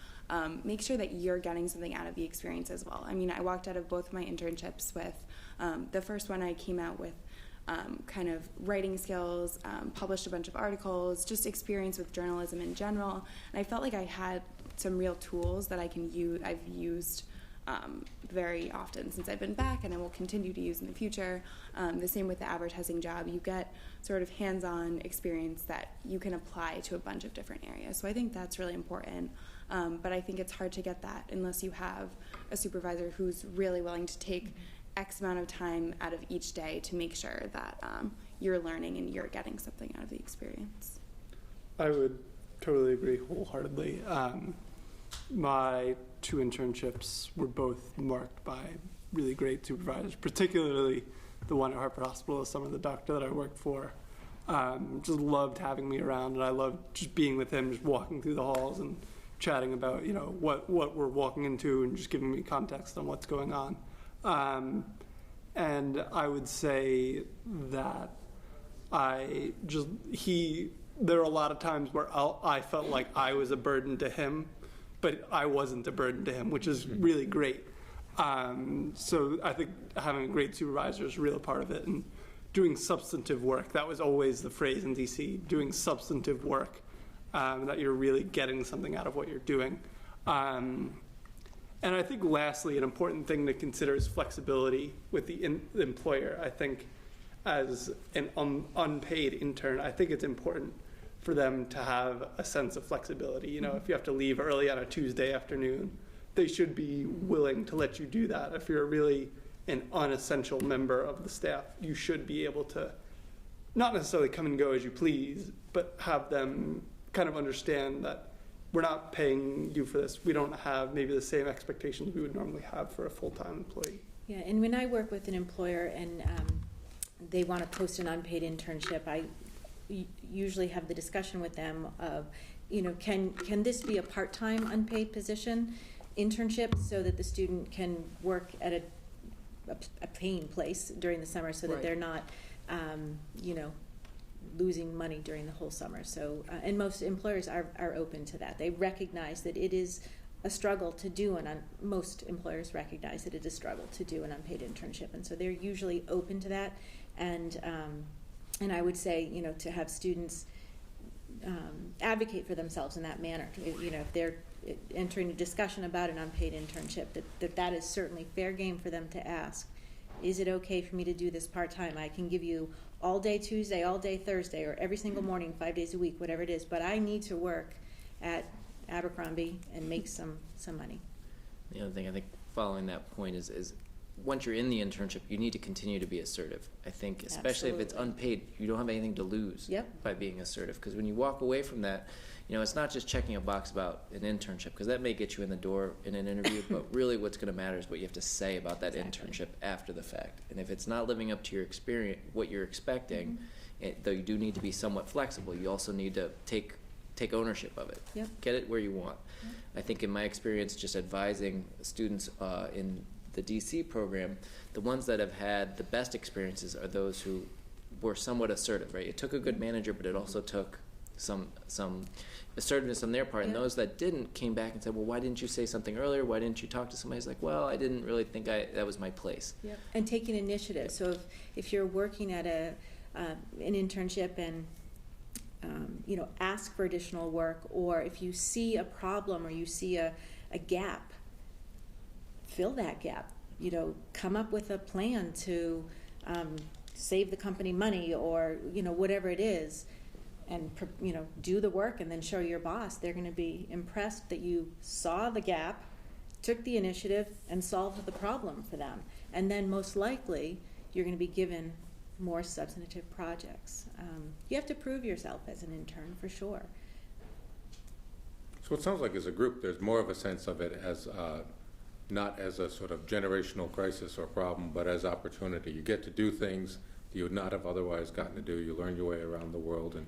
make sure that you're getting something out of the experience as well. I mean, I walked out of both of my internships with, the first one I came out with kind of writing skills, published a bunch of articles, just experience with journalism in general, and I felt like I had some real tools that I've used very often since I've been back, and I will continue to use in the future. The same with the advertising job. You get sort of hands-on experience that you can apply to a bunch of different areas. So I think that's really important. But I think it's hard to get that unless you have a supervisor who's really willing to take X amount of time out of each day to make sure that you're learning and you're getting something out of the experience. I would totally agree wholeheartedly. My 2 internships were both marked by really great supervisors, particularly the one at Hartford Hospital this summer, the doctor that I worked for. Just loved having me around, and I loved just being with him, just walking through the halls and chatting about, you know, what we're walking into and just giving me context on what's going on. And I would say that there are a lot of times where I felt like I was a burden to him, but I wasn't a burden to him, which is really great. So I think having a great supervisor is a real part of it. And doing substantive work, that was always the phrase in DC, doing substantive work, that you're really getting something out of what you're doing. And I think lastly, an important thing to consider is flexibility with the employer. I think as an unpaid intern, I think it's important for them to have a sense of flexibility. You know, if you have to leave early on a Tuesday afternoon, they should be willing to let you do that. If you're really an unessential member of the staff, you should be able to not necessarily come and go as you please, but have them kind of understand that we're not paying you for this. We don't have maybe the same expectations we would normally have for a full-time employee. Yeah, and when I work with an employer and they want to post an unpaid internship, I usually have the discussion with them of, you know, can this be a part-time unpaid position internship so that the student can work at a paying place during the summer so that Right. they're not, you know, losing money during the whole summer. So, and most employers are open to that. They recognize that it is a struggle to do most employers recognize that it is a struggle to do an unpaid internship, and so they're usually open to that. And I would say, you know, to have students advocate for themselves in that manner. You know, if they're entering a discussion about an unpaid internship, that is certainly fair game for them to ask, is it okay for me to do this part-time? I can give you all day Tuesday, all day Thursday, or every single morning, 5 days a week, whatever it is, but I need to work at Abercrombie and make some money. The other thing I think following that point is once you're in the internship, you need to continue to be assertive. I think especially if it's unpaid, you don't have anything to lose by being assertive. Because when you walk away from that, you know, it's not just checking a box about an internship, because that may get you in the door in an interview, but really what's going to matter is what you have to say about that internship after the fact. And if it's not living up to your experience, what you're expecting, though you do need to be somewhat flexible, you also need to take ownership of it. Get it where you want. I think in my experience just advising students in the DC program, the ones that have had the best experiences are those who were somewhat assertive, right? It took a good manager, but it also took some assertiveness on their part, and those that didn't came back and said, well, why didn't you say something earlier? Why didn't you talk to somebody? It's like, well, I didn't really think that was my place. And taking initiative. So if you're working at an internship and you know, ask for additional work, or if you see a problem or you see a gap, fill that gap. You know, come up with a plan to save the company money, or, you know, whatever it is, and, you know, do the work and then show your boss. They're going to be impressed that you saw the gap, took the initiative, and solved the problem for them. And then most likely you're going to be given more substantive projects. You have to prove yourself as an intern, for sure. So it sounds like as a group, there's more of a sense of it as not as a sort of generational crisis or problem, but as opportunity. You get to do things you would not have otherwise gotten to do. You learn your way around the world, and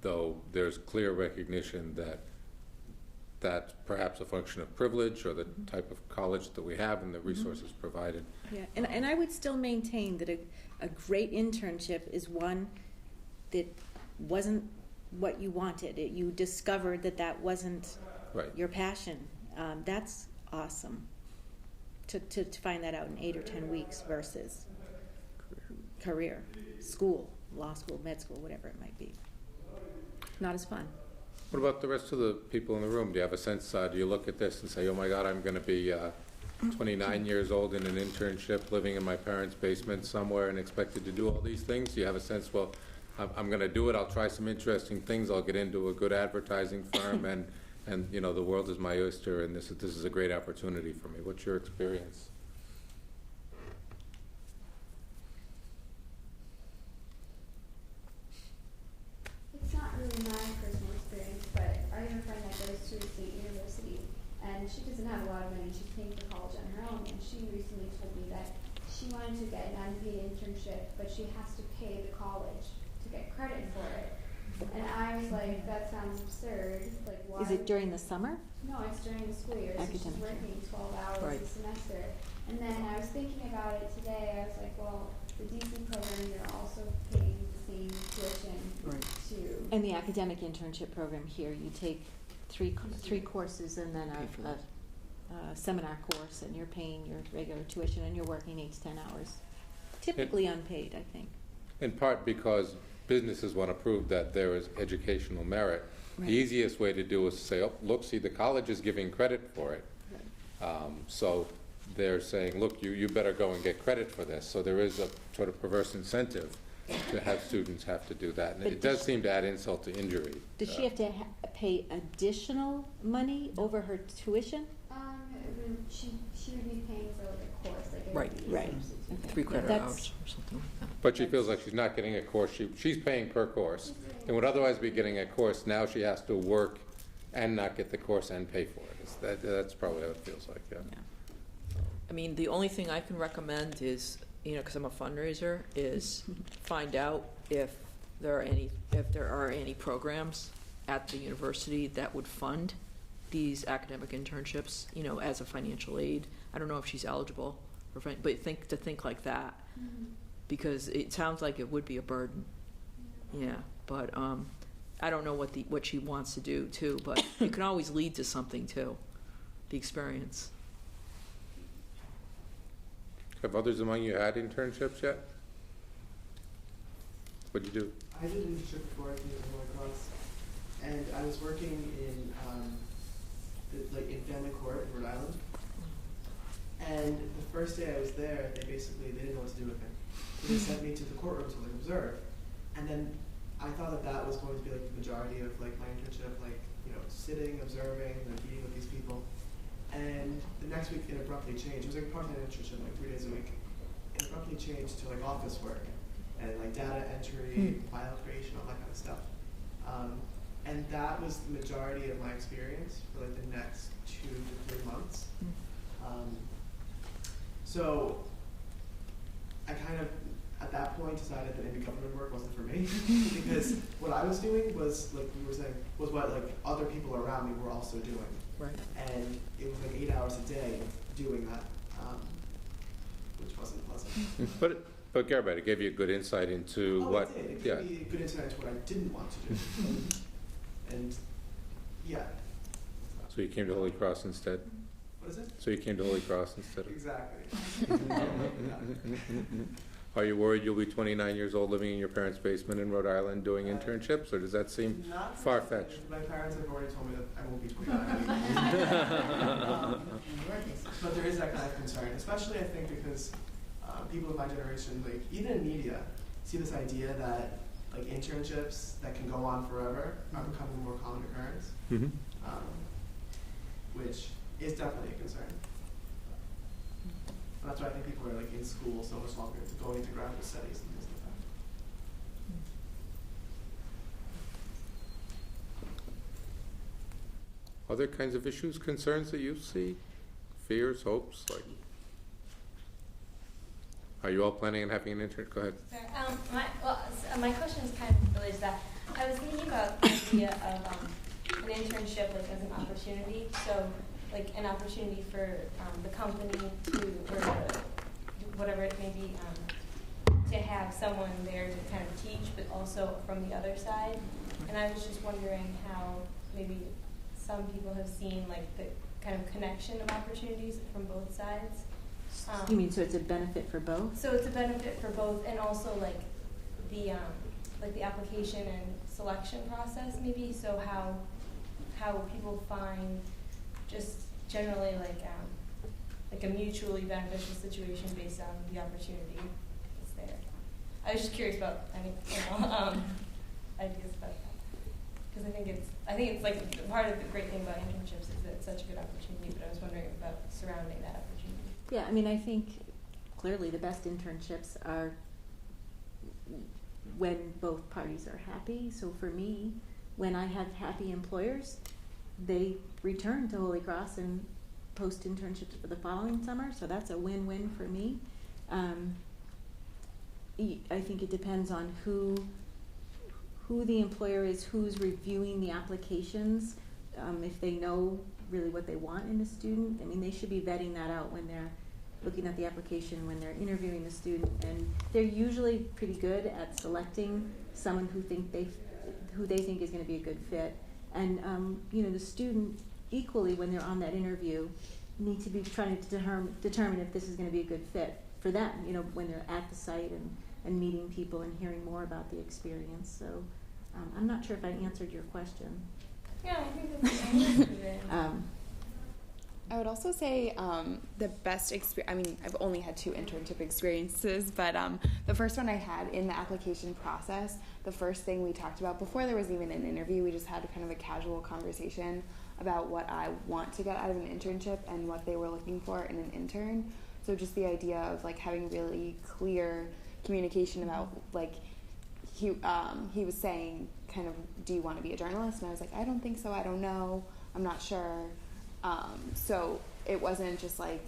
though there's clear recognition that that's perhaps a function of privilege or the type of college that we have and the resources provided. Yeah, and I would still maintain that a great internship is one that wasn't what you wanted. You discovered that wasn't Right. your passion. That's awesome to find that out in 8 or 10 weeks versus career, school, law school, med school, whatever it might be. Not as fun. What about the rest of the people in the room? Do you have a sense, do you look at this and say, oh my God, I'm going to be 29 years old in an internship, living in my parents' basement somewhere and expected to do all these things? Do you have a sense, well, I'm going to do it, I'll try some interesting things, I'll get into a good advertising firm, and you know, the world is my oyster, and this is a great opportunity for me. What's your experience? It's not really my personal experience, but I have a friend that goes to a state university, and she doesn't have a lot of money. She's paying for college on her own, and she recently told me that she wanted to get an unpaid internship, but she has to pay the college to get credit for it. And I was like, that sounds absurd. Like, why? Is it during the summer? No, it's during the school year. So she's Academic year. working 12 hours Right. a semester. And then I was thinking about it today. I was like, well, the DC program, you're also paying the same tuition Right. to. In the academic internship program here, you take three courses and then Pay for that. a seminar course, and you're paying your regular tuition, and you're working 8 to 10 hours. Typically unpaid, I think. In part because businesses want to prove that there is educational merit. Right. The easiest way to do is to say, oh, look, see, the college is giving credit for it. So they're saying, look, you better go and get credit for this. So there is a sort of perverse incentive to have students have to do that. And But it does seem to add insult to injury. Does she have to pay additional money over her tuition? She would be paying for like a course, like it Right. would be Right. substitute. Okay. 3 credit That's- hours or something like that. But she feels like she's not getting a course. She's paying per course and would otherwise be getting a course. Now she has to work and not get the course and pay for it. That's probably how it feels like, yeah. I mean, the only thing I can recommend is, you know, because I'm a fundraiser, is find out if there are any programs at the university that would fund these academic internships, you know, as a financial aid. I don't know if she's eligible, but think like that, because it sounds like it would be a burden. Yeah, but I don't know what she wants to do too, but it can always lead to something too, the experience. Have others among you had internships yet? What'd you do? I did an internship before I came to Holy Cross, and I was working in in family court in Rhode Island. And the first day I was there, they didn't know what to do with me. So they sent me to the courtroom to like observe, and then I thought that was going to be like the majority of like my internship, like sitting, observing, and meeting with these people. And the next week it abruptly changed. It was like a part-time internship, like 3 days a week. It abruptly changed to like office work and like data entry, file creation, all that kind of stuff. And that was the majority of my experience for like the next 2 to 3 months. So I kind of, at that point, decided that maybe government work wasn't for me because what I was doing was, like you were saying, was what like other people around me were also doing. Right. And it was like 8 hours a day doing that, which wasn't pleasant. But Garrett, it gave you a good insight into what. It did. It gave me a good insight into what I didn't want to do. And yeah. So you came to Holy Cross instead. What is it? So you came to Holy Cross instead of. Exactly. Are you worried you'll be 29 years old living in your parents' basement in Rhode Island doing internships, or does that seem Not far-fetched? My parents have already told me that I won't be 29. But there is that kind of concern, especially I think because people of my generation, like even in media, see this idea that like internships that can go on forever are becoming a more common occurrence, which is definitely a concern. That's why I think people are like in school so much longer, going to graduate studies and things like that. Other kinds of issues, concerns that you see? Fears, hopes, like? Are you all planning on having an intern? Go ahead. My question is kind of related to that. I was thinking about the idea of an internship like as an opportunity. So like an opportunity for the company to, or whatever it may be, to have someone there to kind of teach, but also from the other side. And I was just wondering how maybe some people have seen like the kind of connection of opportunities from both sides. You mean so it's a benefit for both? So it's a benefit for both, and also like the application and selection process maybe. So how people find just generally like a mutually beneficial situation based on the opportunity that's there. I was just curious about any ideas about that, because I think it's like part of the great thing about internships is that it's such a good opportunity. But I was wondering about surrounding that opportunity. Yeah, I mean, I think clearly the best internships are when both parties are happy. So for me, when I have happy employers, they return to Holy Cross and post internships for the following summer. So that's a win-win for me. I think it depends on who the employer is, who's reviewing the applications, if they know really what they want in a student. I mean, they should be vetting that out when they're looking at the application, when they're interviewing the student, and they're usually pretty good at selecting someone who they think is going to be a good fit. And the student equally, when they're on that interview, need to be trying to determine if this is going to be a good fit for them. When they're at the site and meeting people and hearing more about the experience. So I'm not sure if I answered your question. Yeah, I think that's I would also say the best experience, I mean, I've only had 2 internship experiences, but the first one I had in the application process, the first thing we talked about before there was even an interview, we just had kind of a casual conversation about what I want to get out of an internship and what they were looking for in an intern. So just the idea of like having really clear communication about like, he was saying kind of, do you want to be a journalist? And I was like, I don't think so, I don't know, I'm not sure. So it wasn't just like,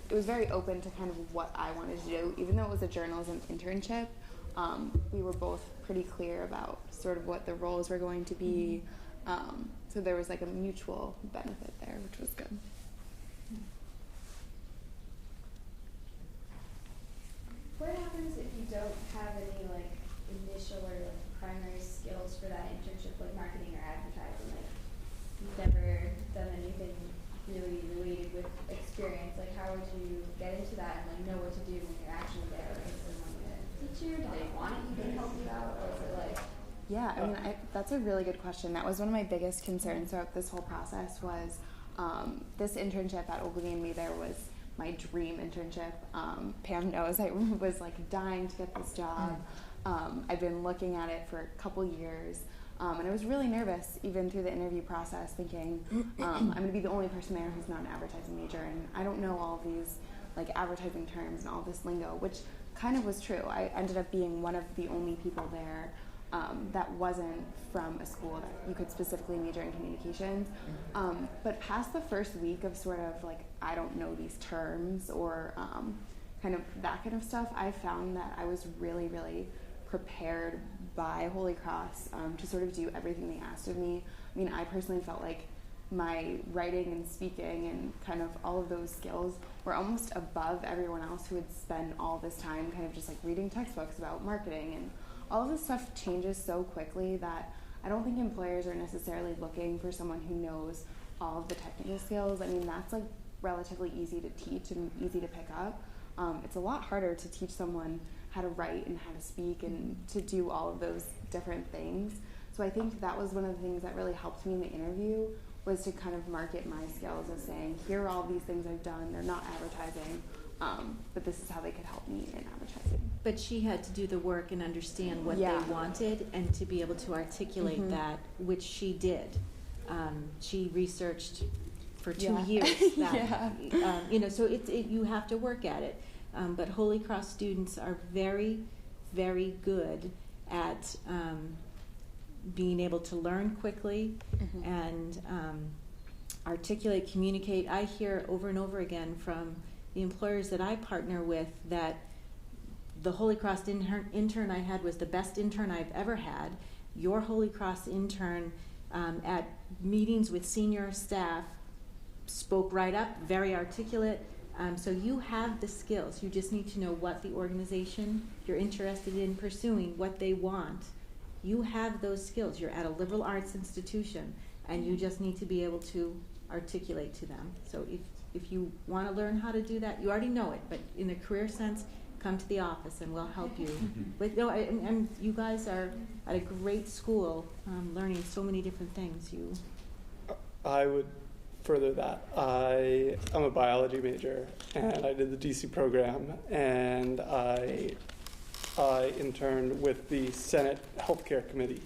it was very open to kind of what I wanted to do. Even though it was a journalism internship, we were both pretty clear about sort of what the roles were going to be. So there was like a mutual benefit there, which was good. What happens if you don't have any like initial or like primary skills for that internship, like marketing or advertising? Like you've never done anything really related with experience. Like how would you get into that and like know what to do when you're actually there? Like, is there like a teacher? Do they want you to help you out, or is it like? Yeah, I mean, that's a really good question. That was one of my biggest concerns throughout this whole process was this internship at Ogilvy and Mather was my dream internship. Pam knows I was like dying to get this job. I've been looking at it for a couple years, and I was really nervous even through the interview process, thinking I'm going to be the only person there who's not an advertising major, and I don't know all of these like advertising terms and all this lingo, which kind of was true. I ended up being one of the only people there that wasn't from a school that you could specifically major in communications. But past the first week of sort of like, I don't know these terms or kind of that kind of stuff, I found that I was really, really prepared by Holy Cross to sort of do everything they asked of me. I mean, I personally felt like my writing and speaking and kind of all of those skills were almost above everyone else who would spend all this time kind of just like reading textbooks about marketing, and all of this stuff changes so quickly that I don't think employers are necessarily looking for someone who knows all of the technical skills. I mean, that's like relatively easy to teach and easy to pick up. It's a lot harder to teach someone how to write and how to speak and to do all of those different things. So I think that was one of the things that really helped me in the interview, was to kind of market my skills as saying, here are all these things I've done, they're not advertising, but this is how they could help me in advertising. But she had to do the work and understand what they wanted and to be able to articulate that, which she did. She researched for 2 years. That, so you have to work at it. But Holy Cross students are very, very good at being able to learn quickly and articulate, communicate. I hear over and over again from the employers that I partner with that the Holy Cross intern I had was the best intern I've ever had. Your Holy Cross intern at meetings with senior staff, spoke right up, very articulate. So you have the skills. You just need to know what the organization you're interested in pursuing, what they want. You have those skills. You're at a liberal arts institution, and you just need to be able to articulate to them. So if you want to learn how to do that, you already know it, but in the career sense, come to the office and we'll help you. But no, and you guys are at a great school, learning so many different things. I would further that. I'm a biology major, and I did the DC program, and I interned with the Senate Healthcare Committee.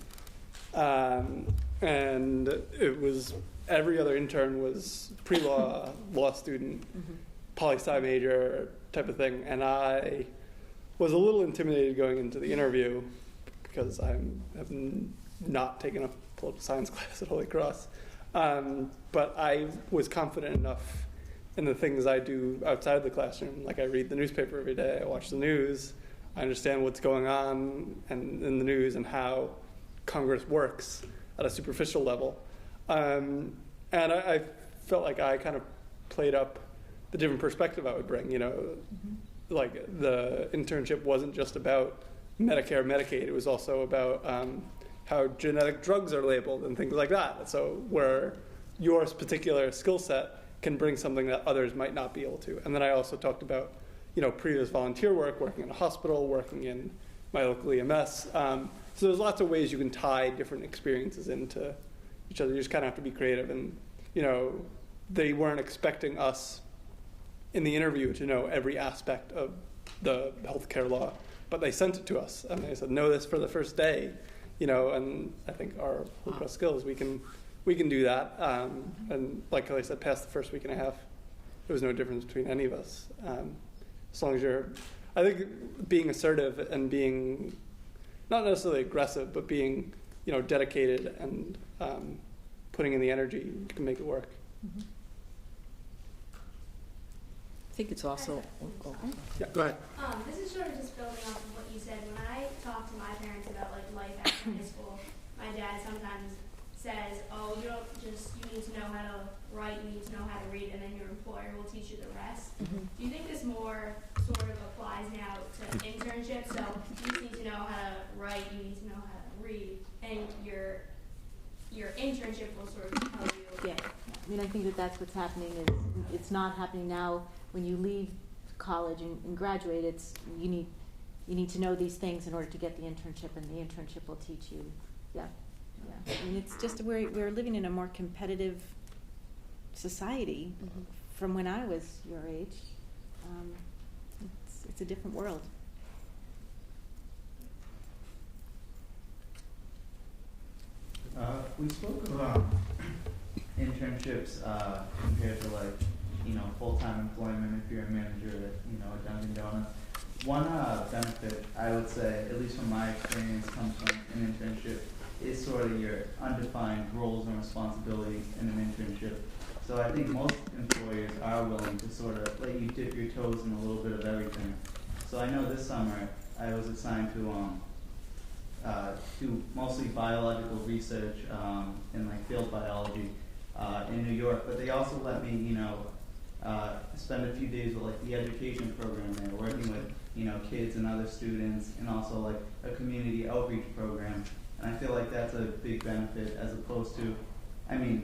And it was, every other intern was pre-law, law student, poli-sci major type of thing. And I was a little intimidated going into the interview because I have not taken a political science class at Holy Cross. But I was confident enough in the things I do outside the classroom. Like I read the newspaper every day, I watch the news, I understand what's going on in the news and how Congress works at a superficial level. And I felt like I kind of played up the different perspective I would bring, like the internship wasn't just about Medicare, Medicaid, it was also about how genetic drugs are labeled and things like that. So where your particular skill set can bring something that others might not be able to. And then I also talked about, previous volunteer work, working in a hospital, working in my local EMS. So there's lots of ways you can tie different experiences into each other. You just kind of have to be creative. And, they weren't expecting us in the interview to know every aspect of the healthcare law, but they sent it to us. And they said, know this for the first day, and I think our Blue Cross skills, we can do that. And like Carey said, past the first week and a half, there was no difference between any of us. As long as I think being assertive and being not necessarily aggressive, but being, dedicated and putting in the energy, you can make it work. I think it's also. Yeah, go ahead. This is sort of just building off of what you said. When I talk to my parents about life after high school, my dad sometimes says, "Oh, you need to know how to write, you need to know how to read, and then your employer will teach you the rest." Do you think this more sort of applies now to internships? So you need to know how to write, you need to know how to read, and your internship will sort of tell you. Yeah, I think that's what's happening. It's not happening now. When you leave college and graduate, you need to know these things in order to get the internship, and the internship will teach you. Yeah. It's just we're living in a more competitive society from when I was your age. It's a different world. We spoke about internships compared to full-time employment if you're a manager at Dunkin' Donuts. One benefit I would say, at least from my experience, comes from an internship is sort of your undefined roles and responsibilities in an internship. So I think most employers are willing to sort of let you dip your toes in a little bit of everything. So I know this summer I was assigned to do mostly biological research in field biology in New York, but they also let me spend a few days with the education program there, working with kids and other students, and also a community outreach program. And I feel like that's a big benefit as opposed to,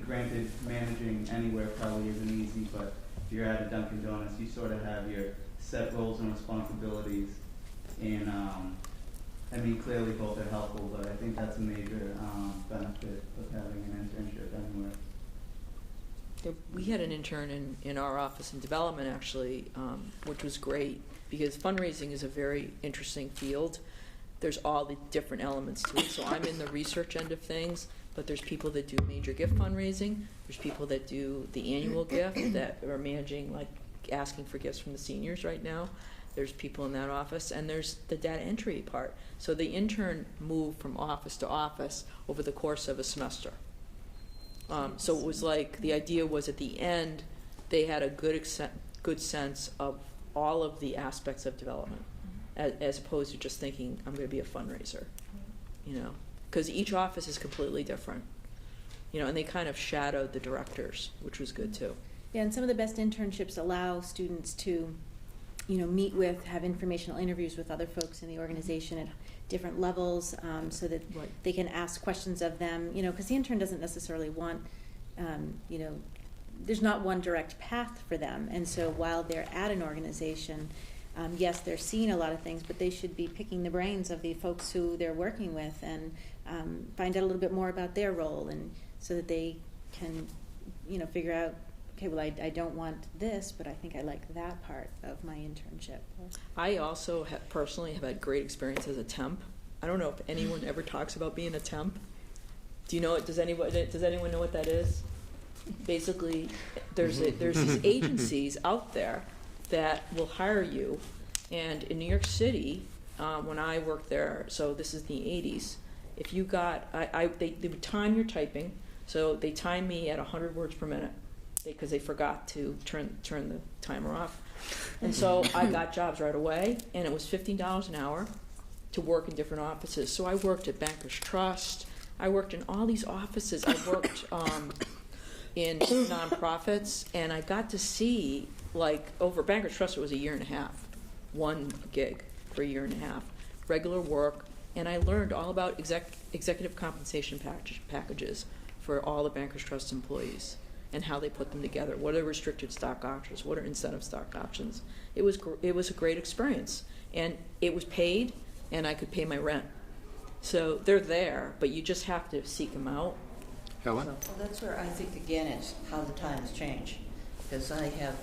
granted, managing anywhere probably isn't easy, but if you're at a Dunkin' Donuts, you sort of have your set roles and responsibilities. And clearly both are helpful, but I think that's a major benefit of having an internship anywhere. We had an intern in our office in development, actually, which was great because fundraising is a very interesting field. There's all the different elements to it. So I'm in the research end of things, but there's people that do major gift fundraising. There's people that do the annual gift that are managing, asking for gifts from the seniors right now. There's people in that office, and there's the data entry part. So the intern moved from office to office over the course of a semester. So it was the idea was at the end, they had a good sense of all of the aspects of development, as opposed to just thinking, I'm going to be a fundraiser, because each office is completely different. and they kind of shadowed the directors, which was good too. Yeah, and some of the best internships allow students to, meet with, have informational interviews with other folks in the organization at different levels, so that Right. they can ask questions of them, because the intern doesn't necessarily want, there's not one direct path for them. And so while they're at an organization, yes, they're seeing a lot of things, but they should be picking the brains of the folks who they're working with and find out a little bit more about their role, and so that they can, figure out, okay, well, I don't want this, but I think I like that part of my internship. I also personally have had great experience as a temp. I don't know if anyone ever talks about being a temp. Do you know it? Does anyone know what that is? Basically, there's these agencies out there that will hire you, and in New York City, when I worked there, so this is the 80s, if you got, they would time your typing, so they timed me at 100 words per minute, because they forgot to turn the timer off. And so I got jobs right away, and it was $15 an hour to work in different offices. So I worked at Bankers Trust. I worked in all these offices. I worked in nonprofits, and I got to see, over Bankers Trust, it was a year and a half, one gig for a year and a half, regular work, and I learned all about executive compensation packages for all the Bankers Trust employees, and how they put them together. What are restricted stock options? What are incentive stock options? It was a great experience, and it was paid, and I could pay my rent. So they're there, but you just have to seek them out. Helen? Well, that's where I think, again, it's how the times change. Because I have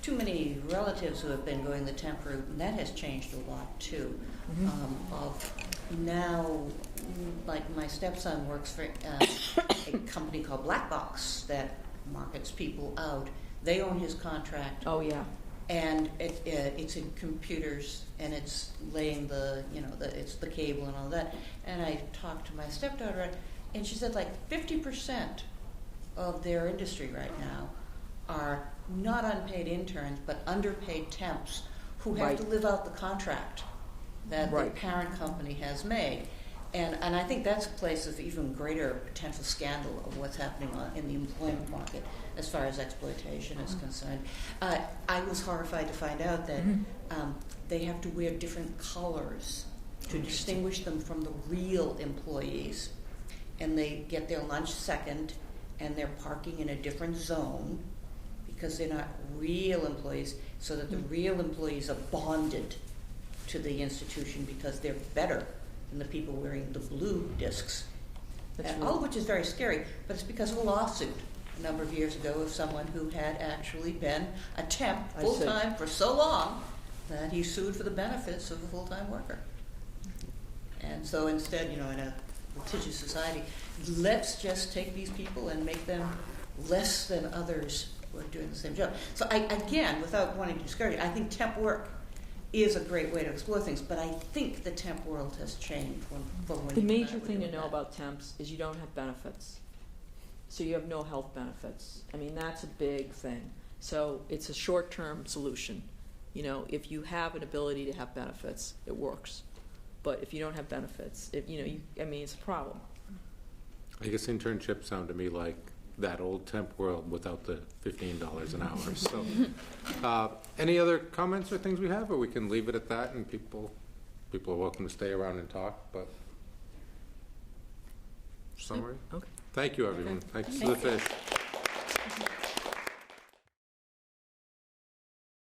too many relatives who have been going the temp route, and that has changed a lot, too. Of now, like my stepson works for a company called Black Box that markets people out. They own his contract. Oh, yeah. And it's in computers, and it's laying it's the cable and all that. And I talked to my stepdaughter, and she said 50% of their industry right now are not unpaid interns, but underpaid temps who have to live out the contract that the parent company has made. And I think that's a place of even greater potential scandal of what's happening in the employment market as far as exploitation is concerned. I was horrified to find out that they have to wear different colors to distinguish them from the real employees. And they get their lunch second, and they're parking in a different zone because they're not real employees, so that the real employees are bonded to the institution because they're better than the people wearing the blue discs. All of which is very scary, but it's because of a lawsuit a number of years ago of someone who had actually been a temp full-time for so long that he sued for the benefits of a full-time worker. And so instead, in a litigious society, let's just take these people and make them less than others who are doing the same job. So again, without wanting to discourage it, I think temp work is a great way to explore things, but I think the temp world has changed from when The major thing to know about temps is you don't have benefits. So you have no health benefits. I mean, that's a big thing. So it's a short-term solution. If you have an ability to have benefits, it works. But if you don't have benefits, it's a problem. I guess internships sound to me like that old temp world without the $15 an hour. So, any other comments or things we have, or we can leave it at that, and people are welcome to stay around and talk. But summary. Okay. Thank you, everyone. Thanks to the fish.